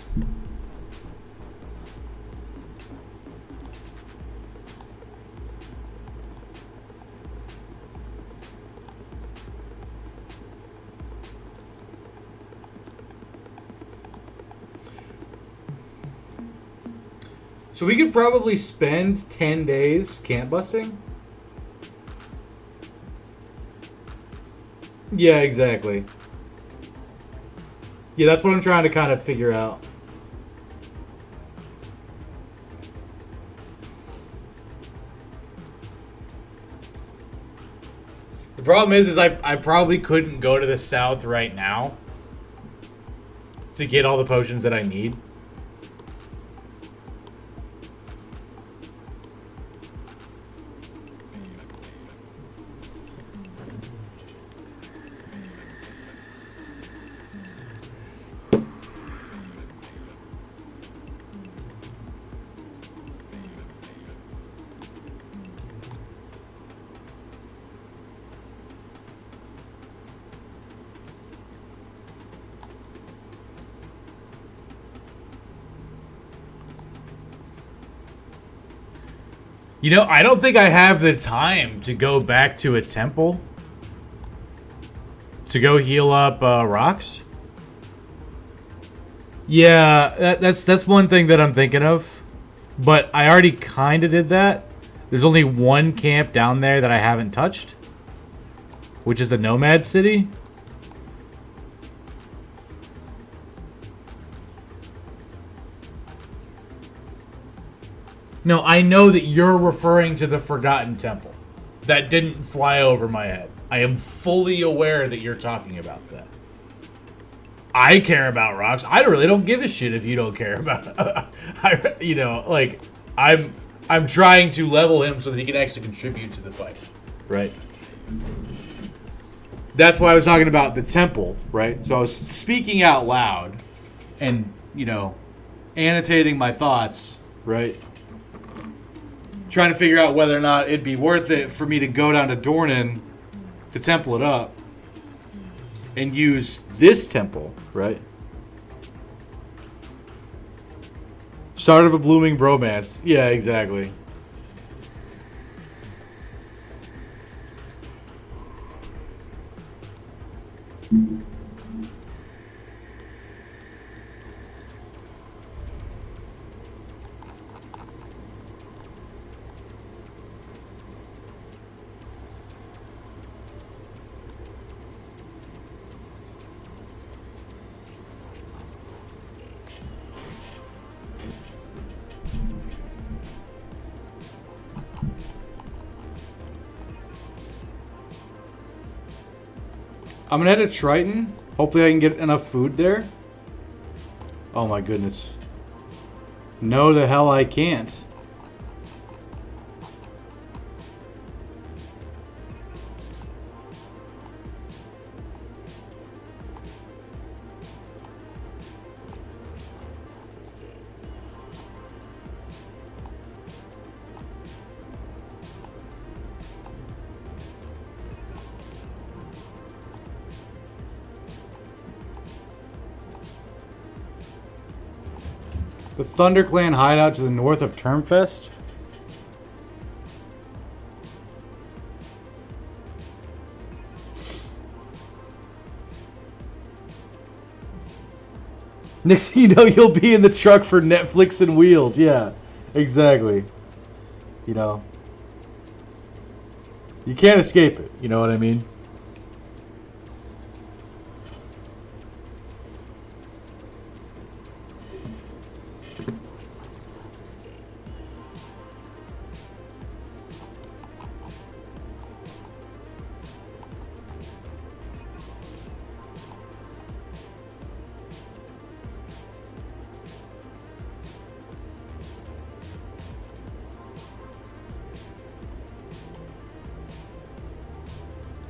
So we could probably spend 10 days camp busting. Yeah, exactly. Yeah, that's what I'm trying to kind of figure out. The problem is I probably couldn't go to the south right now to get all the potions that I need. I don't think I have the time to go back to a temple to go heal up rocks. Yeah, that's one thing that I'm thinking of. But I already kind of did that. There's only one camp down there that I haven't touched, which is the Nomad City. No, I know that you're referring to the Forgotten Temple. That didn't fly over my head. I am fully aware that you're talking about that. I care about rocks. I really don't give a shit if you don't care about. I'm trying to level him so that he can actually contribute to the fight, right? That's why I was talking about the temple, right? So I was speaking out loud, and annotating my thoughts, right? Trying to figure out whether or not it'd be worth it for me to go down to Dornan to temple it up and use this temple, right? Start of a blooming bromance. Yeah, exactly. I'm gonna head to Triton. Hopefully I can get enough food there. Oh my goodness. No, the hell I can't. The ThunderClan hideout to the north of Termfest? Next thing you know, you'll be in the truck for Netflix and wheels. Yeah, exactly. You can't escape it. You know what I mean?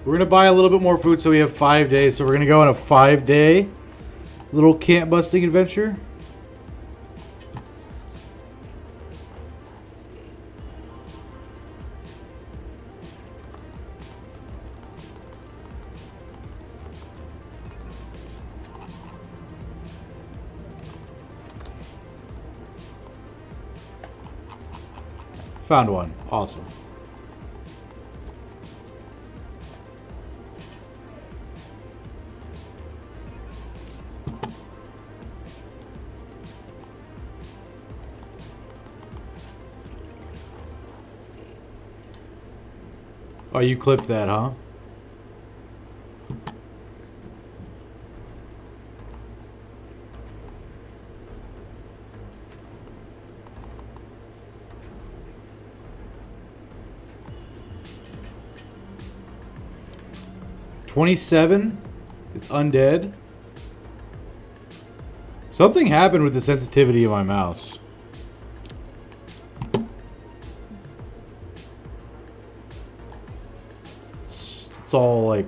We're going to buy a little bit more food so we have 5 days. So we're going to go on a 5-day little camp busting adventure. Found one. Awesome. Oh, you clipped that, huh? $27. It's undead. Something happened with the sensitivity of my mouse. It's all like...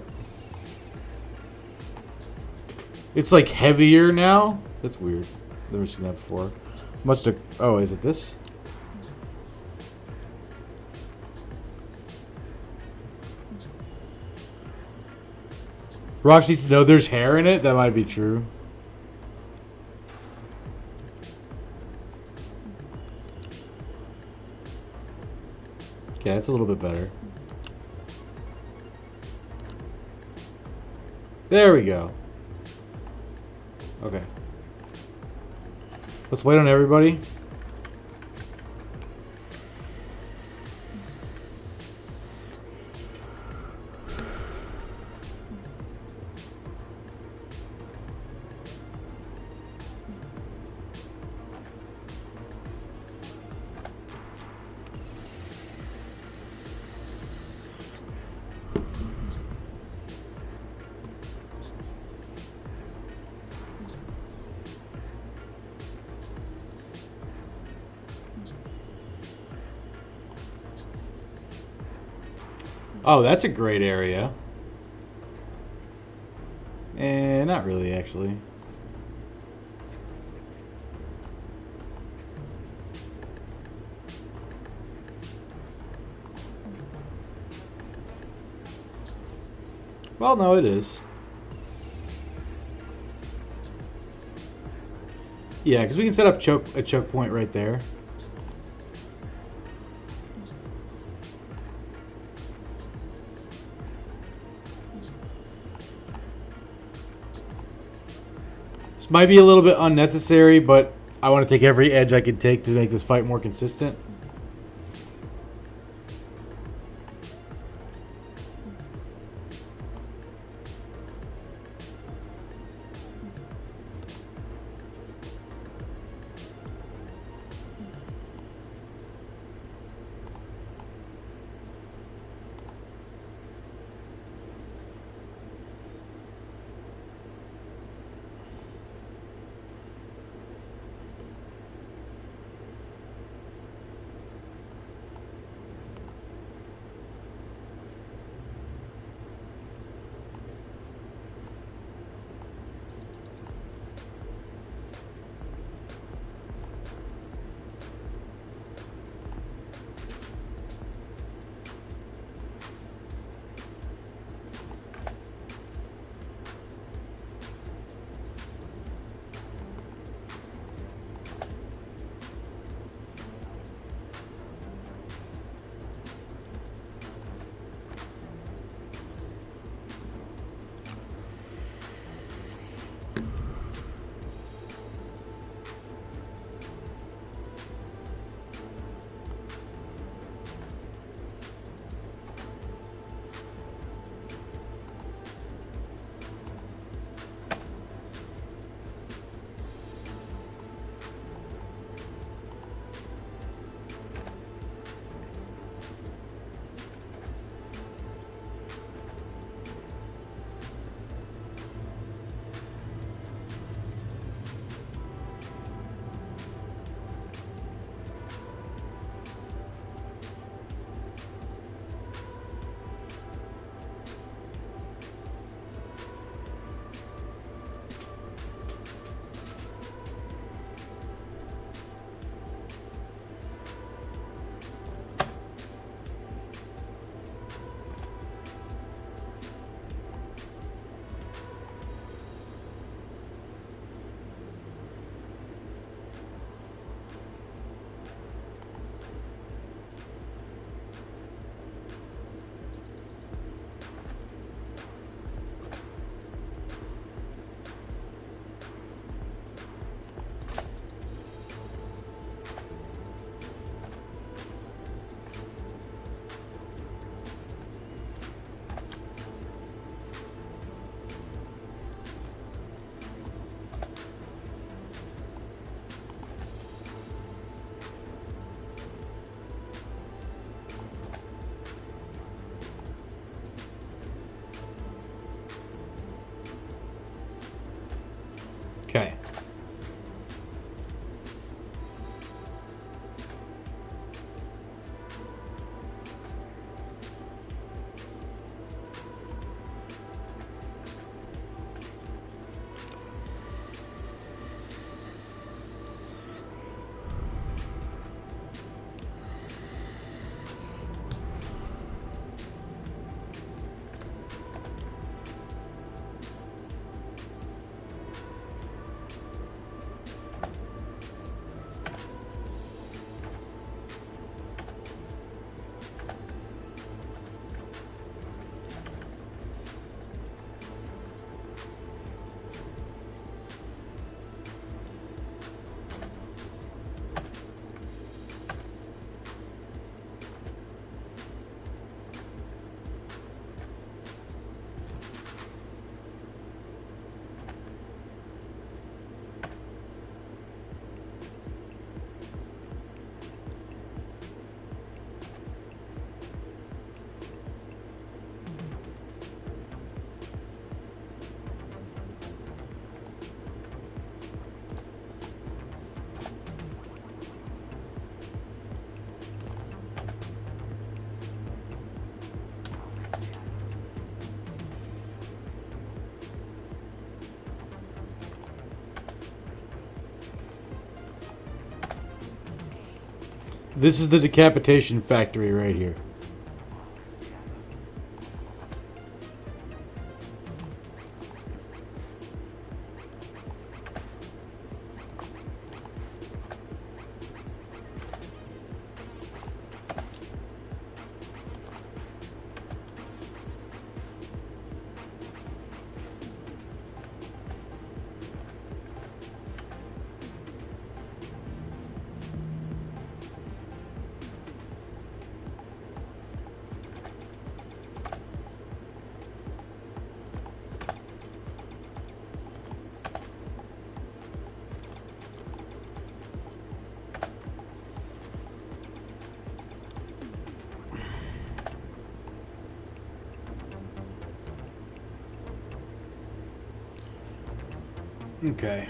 It's like heavier now. That's weird. Never seen that before. Must have... Oh, is it this? Rox needs to know there's hair in it. That might be true. Okay, that's a little bit better. There we go. Okay. Let's wait on everybody. Oh, that's a great area. And not really, actually. Well, no, it is. Yeah, because we can set up a choke point right there. This might be a little bit unnecessary, but I want to take every edge I can take to make this fight more consistent. Okay. This is the decapitation factory right here. Okay.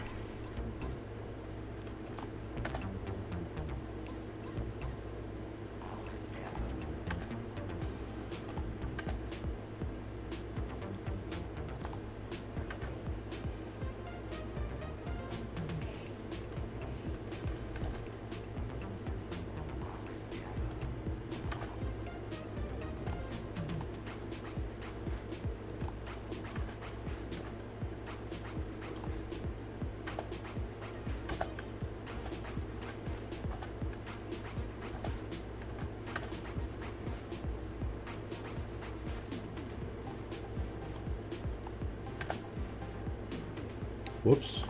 Whoops.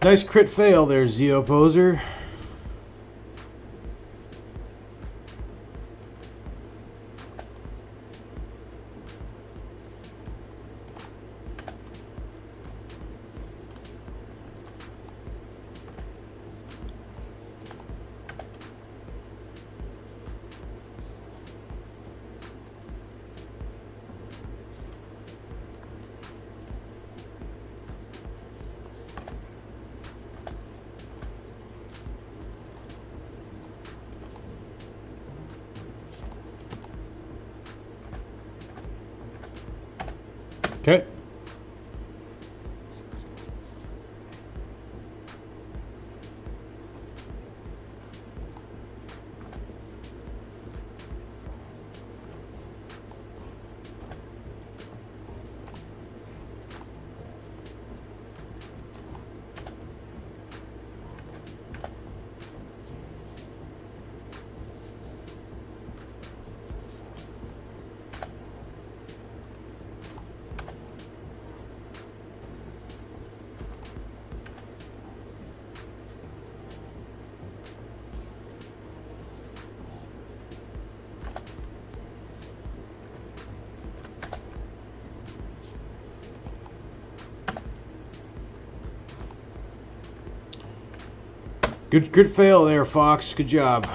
Nice crit fail there, Zeo Poser. Okay. Good fail there, Fox. Good job.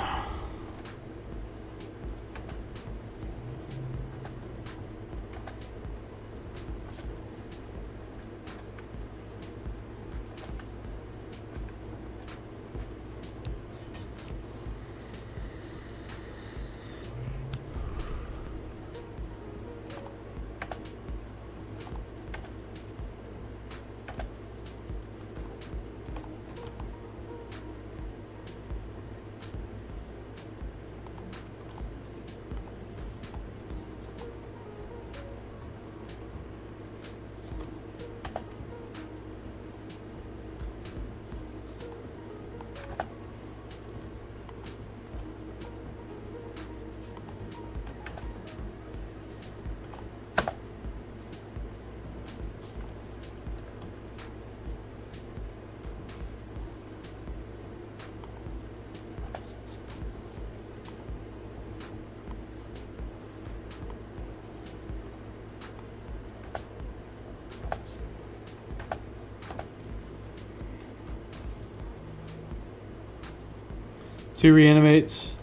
Two reanimates.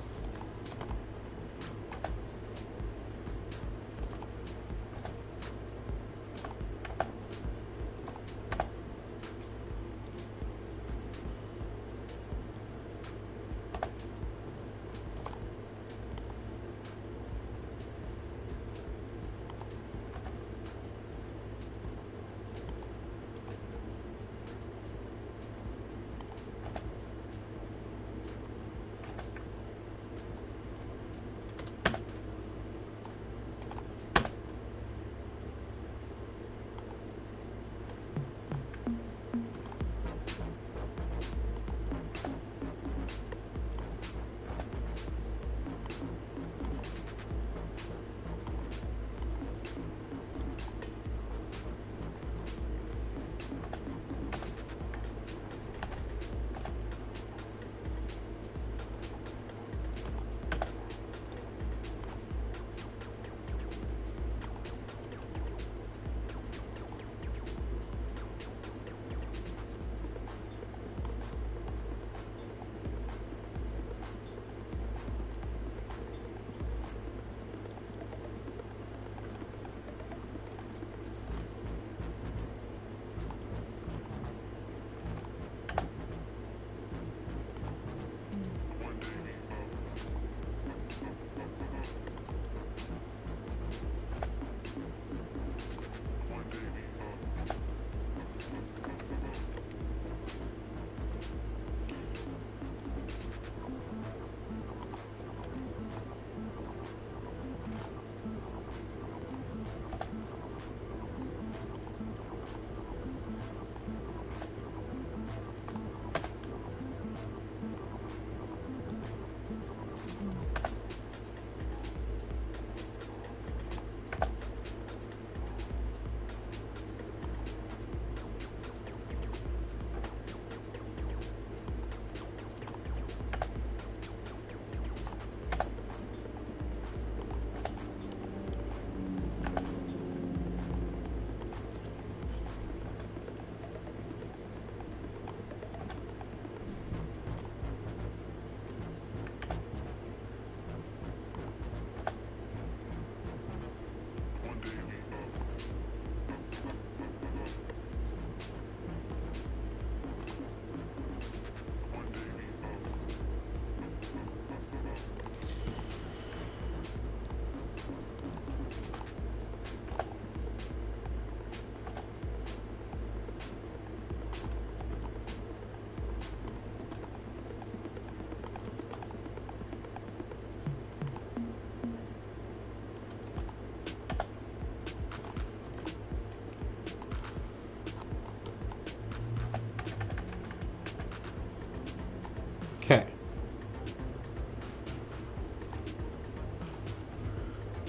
Okay.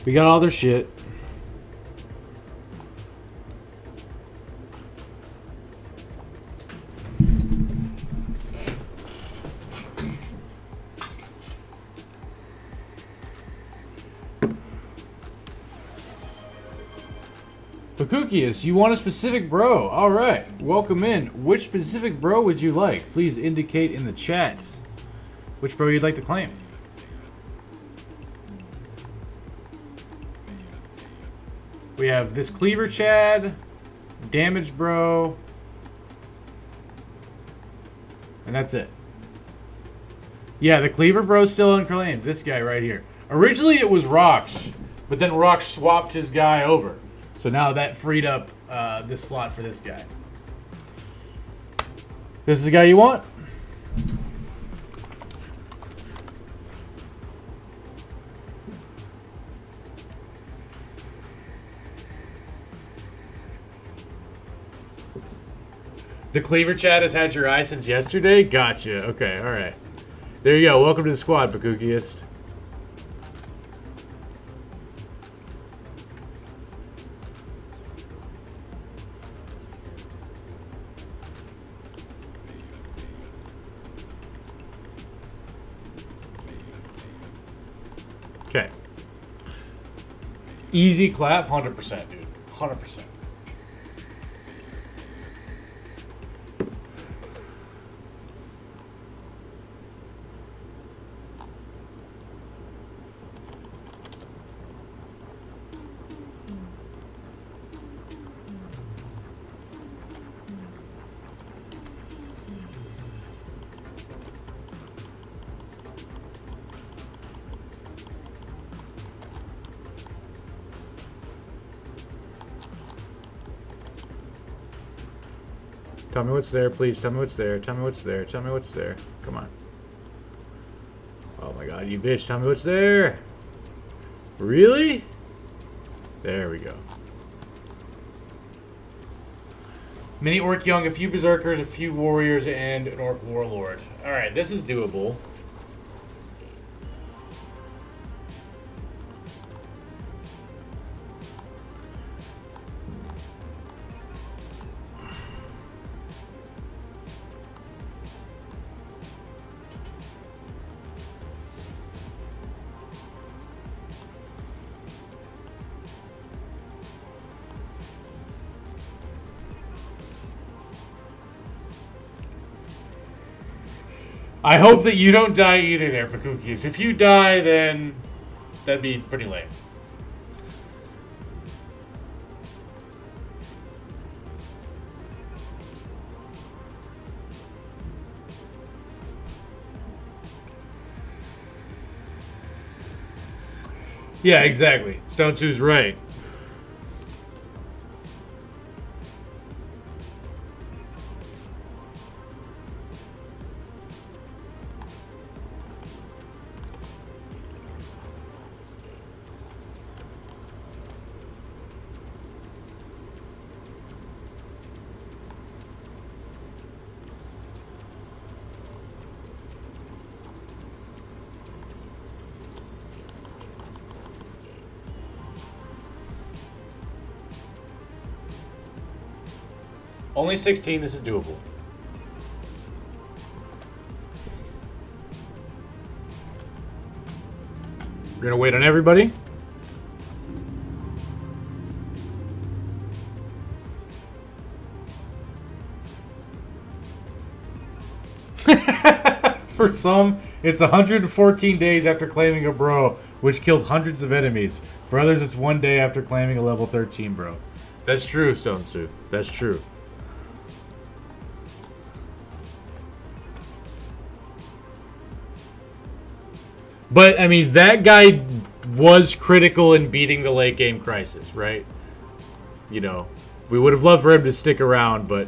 We got all their shit. Pakukius, you want a specific bro. Alright, welcome in. Which specific bro would you like? Please indicate in the chat which bro you'd like to claim. We have this Cleaver Chad, Damage Bro, and that's it. Yeah, the Cleaver Bro's still unclaimed. This guy right here. Originally it was Rox, but then Rox swapped his guy over. So now that freed up this slot for this guy. This is the guy you want? The Cleaver Chat has had your eye since yesterday? Gotcha. Okay, alright. There you go. Welcome to the squad, Pakukiist. Okay. Easy clap, 100%, dude. 100%. Tell me what's there, please. Tell me what's there. Tell me what's there. Tell me what's there. Come on. Oh my god, you bitch. Tell me what's there. Really? There we go. Mini Orc Young, a few Berserkers, a few Warriors, and an Orc Warlord. Alright, this is doable. I hope that you don't die either there, Pakukius. If you die, then that'd be pretty lame. Yeah, exactly. Stone Sue's right. Only 16, this is doable. We're gonna wait on everybody. For some, it's 114 days after claiming a bro, which killed hundreds of enemies. For others, it's 1 day after claiming a level 13 bro. That's true, Stone Sue. That's true. But, I mean, that guy was critical in beating the late game crisis, right? You know, we would have loved for him to stick around, but...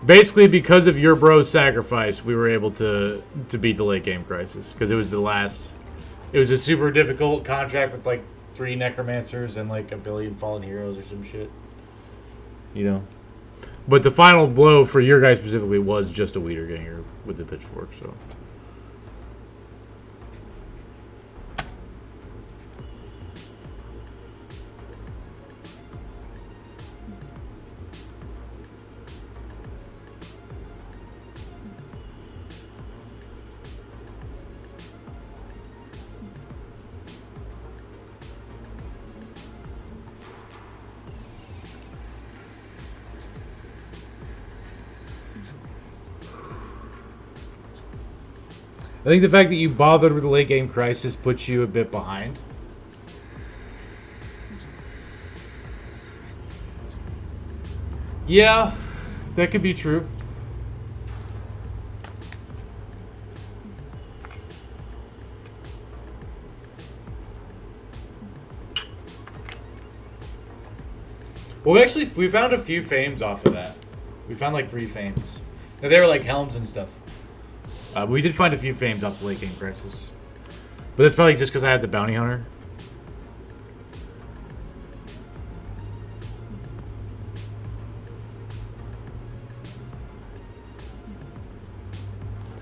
basically, because of your bro's sacrifice, we were able to beat the late game crisis. Because it was the last... it was a super difficult contract with, like, 3 Necromancers and, like, a billion Fallen Heroes or some shit. You know? But the final blow for your guy specifically was just a weeder ganger with the pitchfork, so. I think the fact that you bothered with the late game crisis puts you a bit behind. Yeah, that could be true. Well, we found a few fames off of that. We found like 3 fames. Now, they were like helms and stuff. We did find a few fames off the late game crisis. But that's probably just because I had the bounty hunter.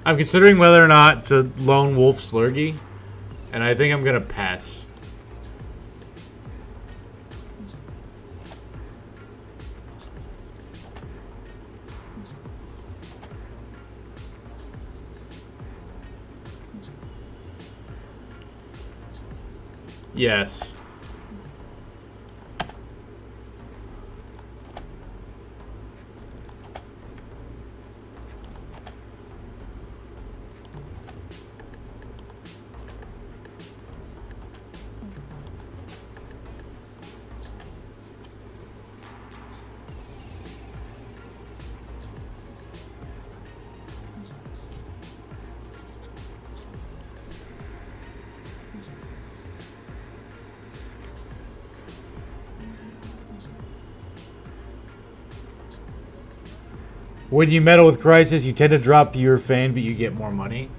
I'm considering whether or not to lone wolf Slurgy. And I think I'm going to pass. Yes. When you meddle with Crisis, you tend to drop your Fane, but you get more money.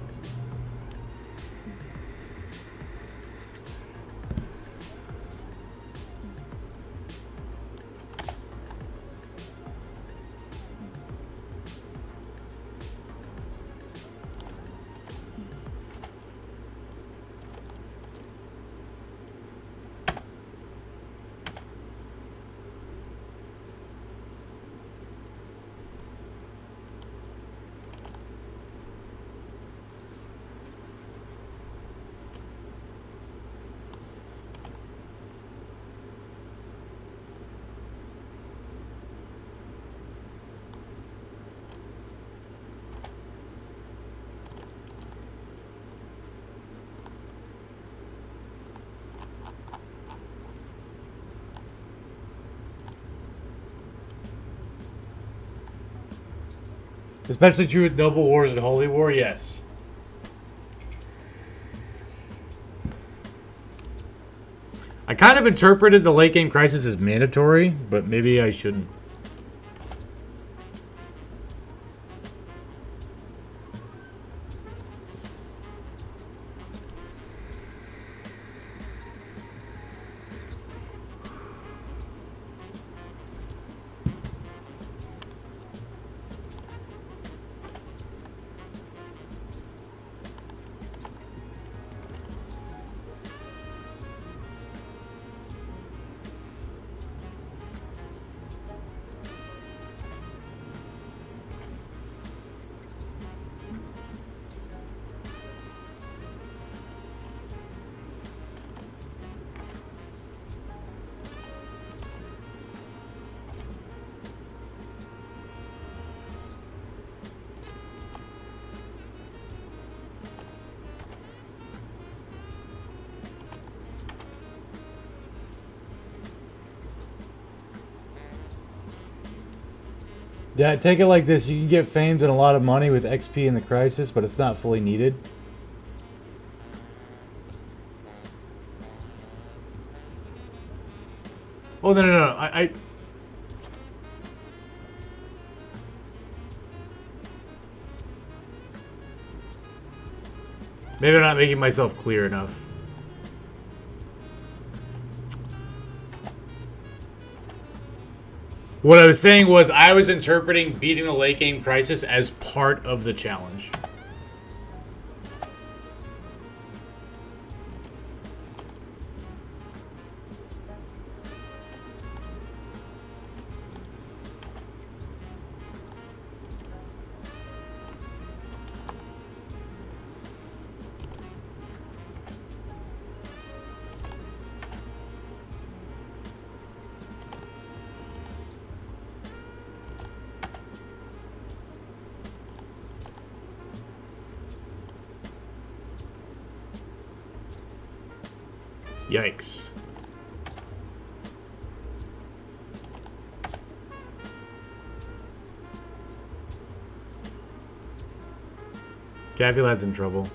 Especially true with Noble Wars and Holy War, yes. I kind of interpreted the late game crisis as mandatory, but maybe I shouldn't. Yeah, take it like this. You can get fames and a lot of money with XP in the crisis, but it's not fully needed. Oh, no. I maybe I'm not making myself clear enough. What I was saying was I was interpreting beating the late game crisis as part of the challenge. Yikes. Capulet's in trouble.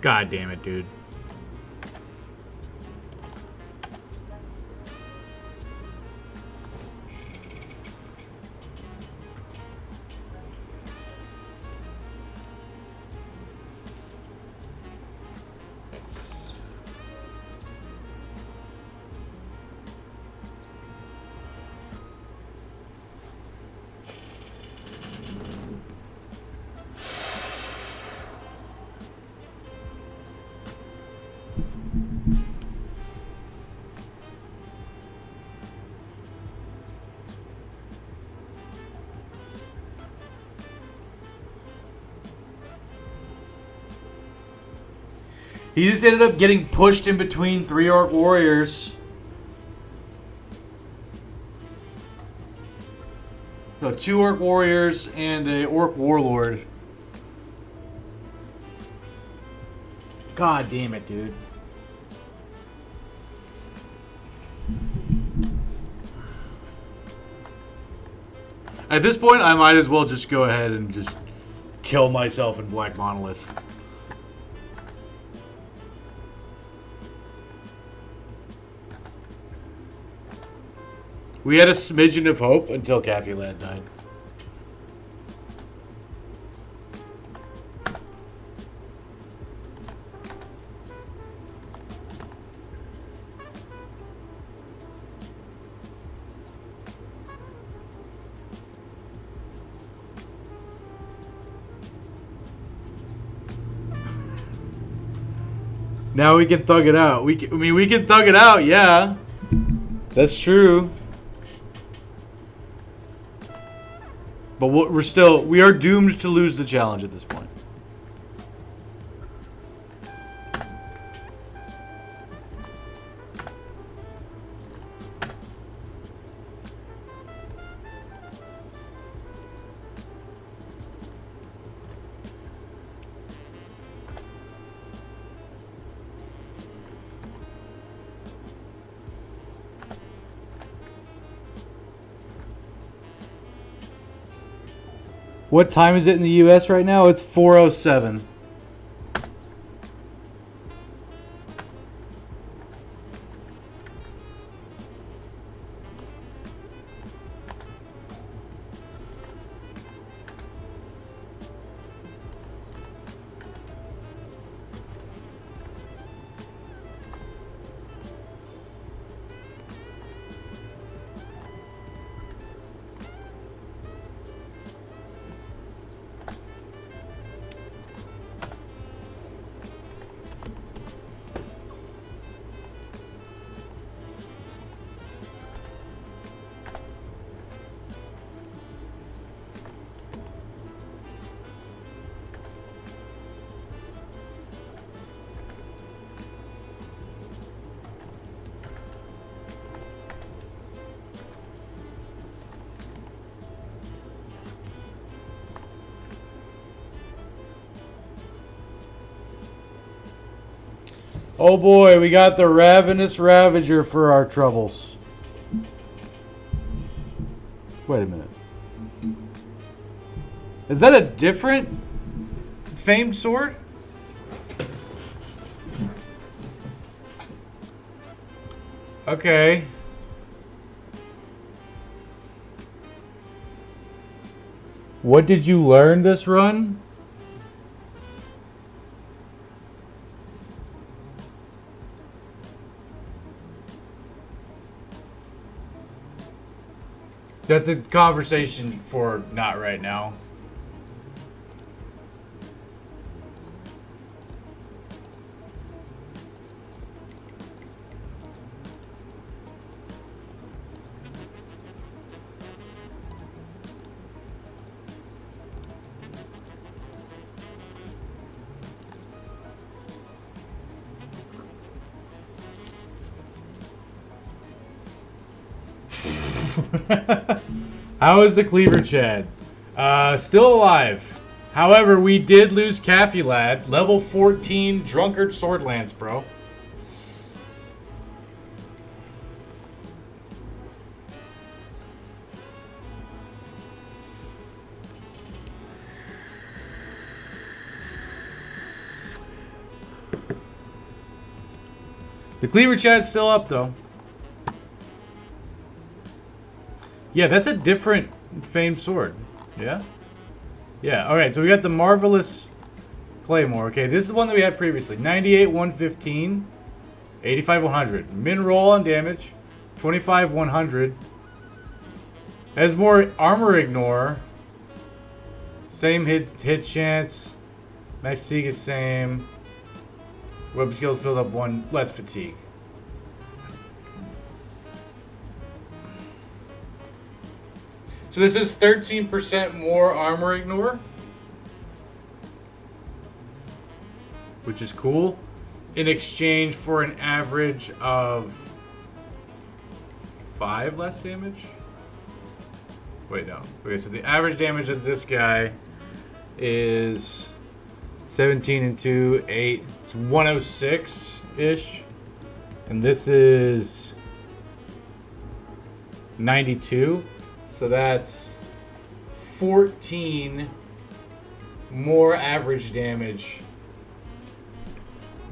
God damn it, dude. He just ended up getting pushed in between 3 Orc Warriors. No, 2 Orc Warriors and a Orc Warlord. God damn it, dude. At this point, I might as well just go ahead and just kill myself in Black Monolith. We had a smidgen of hope until Capulet died. Now we can thug it out. We can thug it out, yeah. That's true. But we are doomed to lose the challenge at this point. What time is it in the U.S. right now? It's 4:07. Oh boy, we got the Ravenous Ravager for our troubles. Wait a minute. Is that a different famed sword? Okay. What did you learn this run? That's a conversation for not right now. How is the Cleaver Chad? Still alive. However, we did lose Caffey Lad, level 14 Drunkard Sword Lance, bro. The Cleaver Chad's still up, though. Yeah, that's a different famed sword. Yeah? Yeah, alright, so we got the Marvelous Claymore. Okay, this is the one that we had previously. 98, 115, 85, 100. Min roll on damage, 25, 100. Has more armor ignore. Same hit chance. Max fatigue is same. Web skills filled up 1 less fatigue. So this is 13% more armor ignore, which is cool, in exchange for an average of 5 less damage. Wait, no. Okay, so the average damage of this guy is 17 and 2, 8. It's 106-ish. And this is 92. So that's 14 more average damage.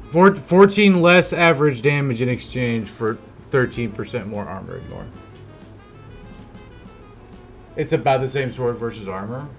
14 less average damage in exchange for 13% more armor ignore. It's about the same sword versus armor.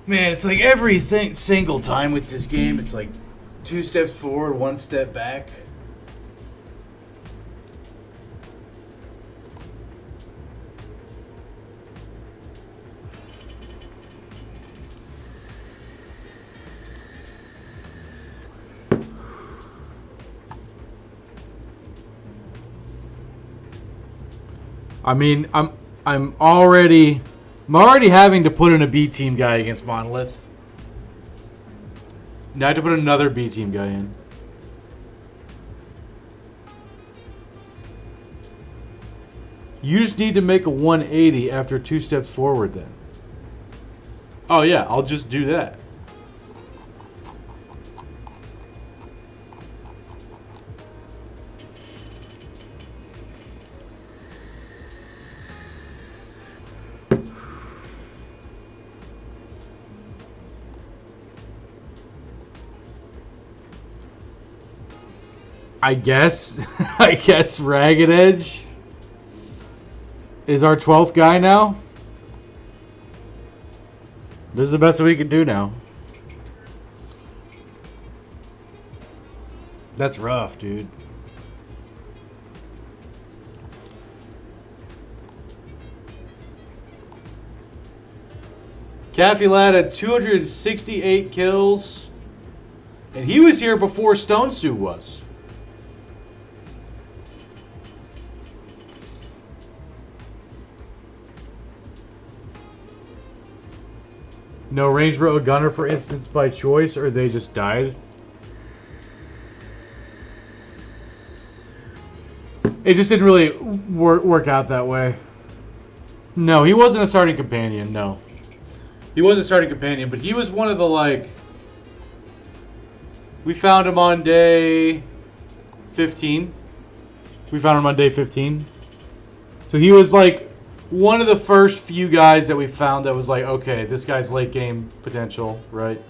Man, it's like every single time with this game, it's like 2 steps forward, 1 step back. I mean, I'm already having to put in a B team guy against Monolith. Now I have to put another B team guy in. You just need to make a 180 after 2 steps forward then. Oh yeah, I'll just do that. I guess Ragged Edge is our 12th guy now. This is the best we can do now. That's rough, dude. Caffey Lad had 268 kills. And he was here before Stone Suit was. No range bro, a gunner for instance by choice, or they just died. It just didn't really work out that way. No, he wasn't a starting companion, no. He was a starting companion, but he was one of the, like... We found him on day 15. We found him on day 15. So he was, like, one of the first few guys that we found that was like, okay, this guy's late game potential, right?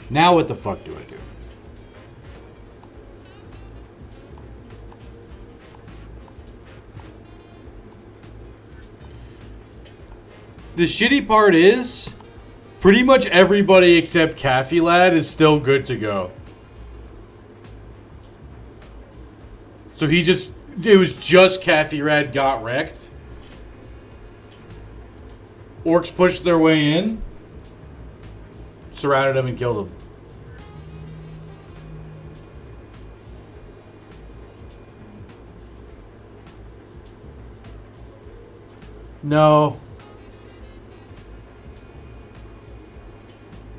Now what the fuck do I do? The shitty part is, pretty much everybody except Caffey Lad is still good to go. So it was just Caffey Lad got wrecked. Orcs pushed their way in, surrounded him and killed him. No.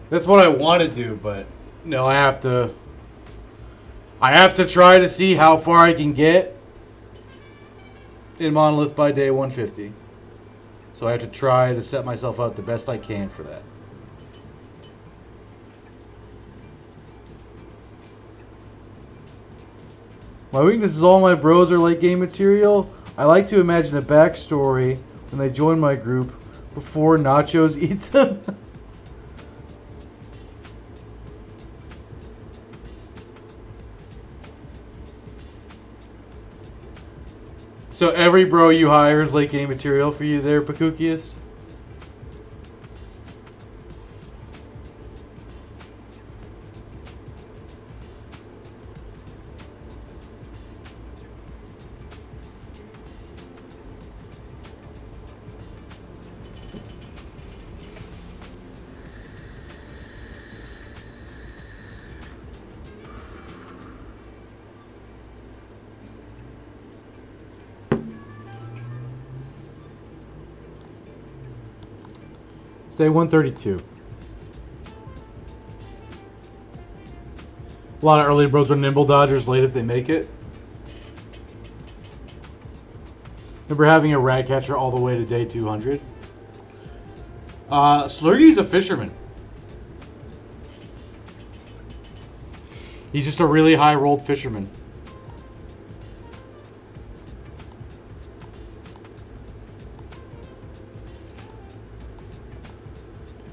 That's what I want to do, but no, I have to try to see how far I can get in monolith by day 150. So I have to try to set myself up the best I can for that. My weakness is all my bros are late game material. I like to imagine a backstory when they join my group before nachos eat them. So every bro you hire is late game material for you there, Pakukius? Say 132. A lot of early bros are nimble dodgers late if they make it. Remember having a rat catcher all the way to day 200? Slurgy's a fisherman. He's just a really high rolled fisherman.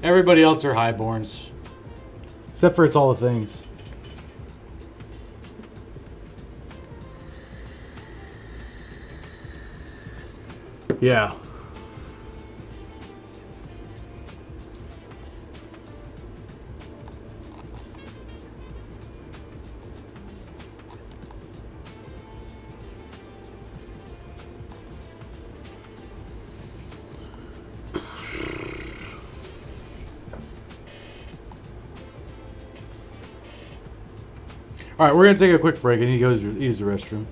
Everybody else are highborns. Except for it's all the things. Yeah. All right, we're going to take a quick break. I need to go use the restroom.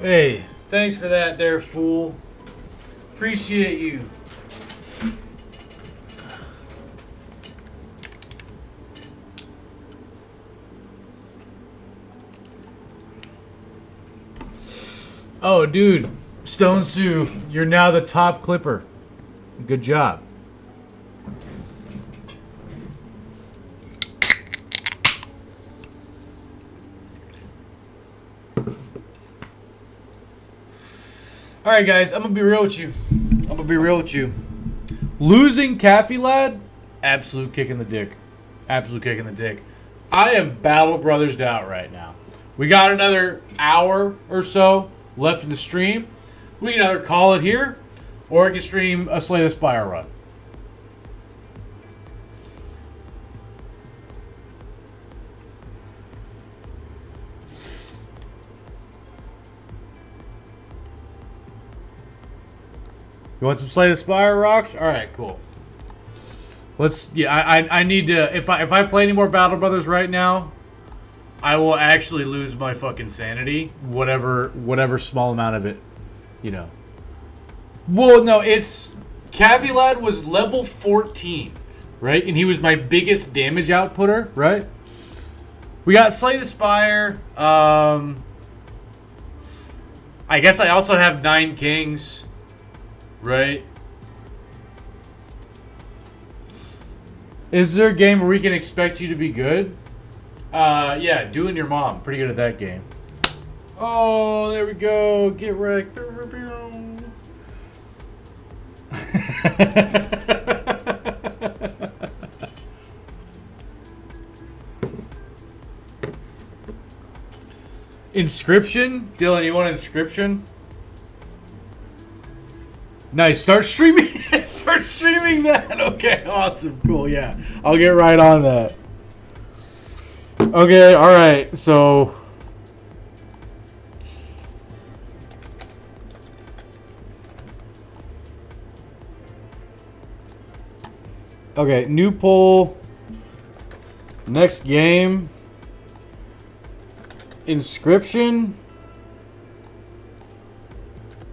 Hey, thanks for that there, fool. Appreciate you. Oh, dude. Stone Sue, you're now the top clipper. Good job. All right, guys, I'm going to be real with you. Losing Caffey Lad, absolute kick in the dick. Absolute kick in the dick. I am Battle Brothers out right now. We got another hour or so left in the stream. We can either call it here, or I can stream a Slay the Spire run. You want some Slay the Spire rocks? All right, cool. Let's. Yeah, I need to. If I play any more Battle Brothers right now, I will actually lose my fucking sanity. Whatever small amount of it, you know. Well, no, it's Caffey Lad was level 14, right? And he was my biggest damage outputter, right? We got Slay the Spire. I guess I also have 9 Kings. Right? Is there a game where we can expect you to be good? Yeah, doing your mom. Pretty good at that game. Oh, there we go. Get wrecked. Inscription? Dylan, you want Inscription? Nice. Start streaming. Start streaming that. Okay. Awesome. Cool. Yeah. I'll get right on that. Okay. All right. So. Okay. New poll. Next game. Inscription.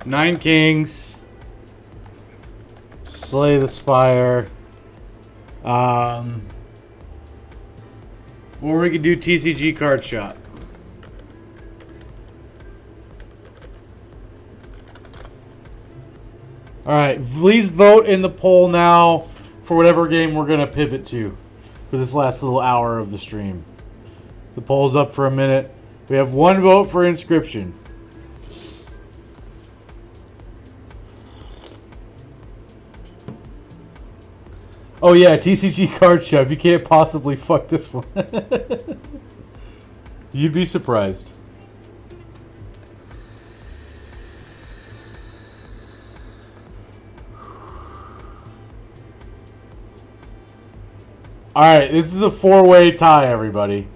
9 Kings. Slay the Spire. Or we could do TCG card shot. Alright, please vote in the poll now for whatever game we're going to pivot to for this last little hour of the stream. The poll's up for a minute. We have 1 vote for Inscription. Oh yeah, TCG card shove. You can't possibly fuck this one. You'd be surprised. Alright, this is a 4-way tie, everybody.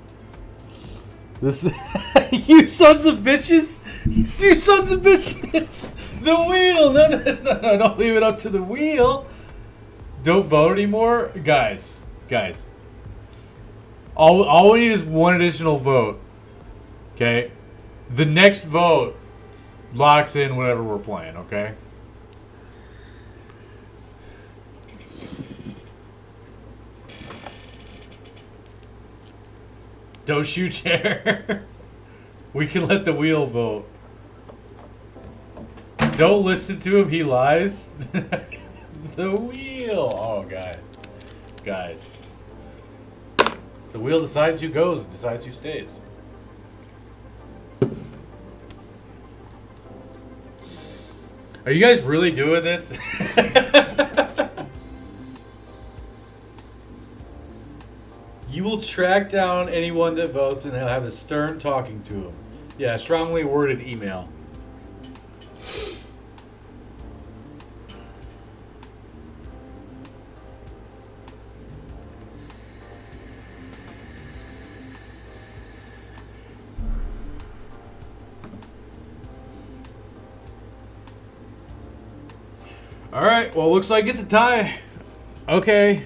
This you sons of bitches! You sons of bitches! The wheel! No, don't leave it up to the wheel. Don't vote anymore? Guys. All we need is 1 additional vote. Okay? The next vote locks in whatever we're playing, okay? Don't shoot chair. We can let the wheel vote. Don't listen to him, he lies. The wheel. Oh, guys. The wheel decides who goes, decides who stays. Are you guys really doing this? You will track down anyone that votes and he'll have a stern talking to him. Yeah, strongly worded email. All right, well, looks like it's a tie. Okay.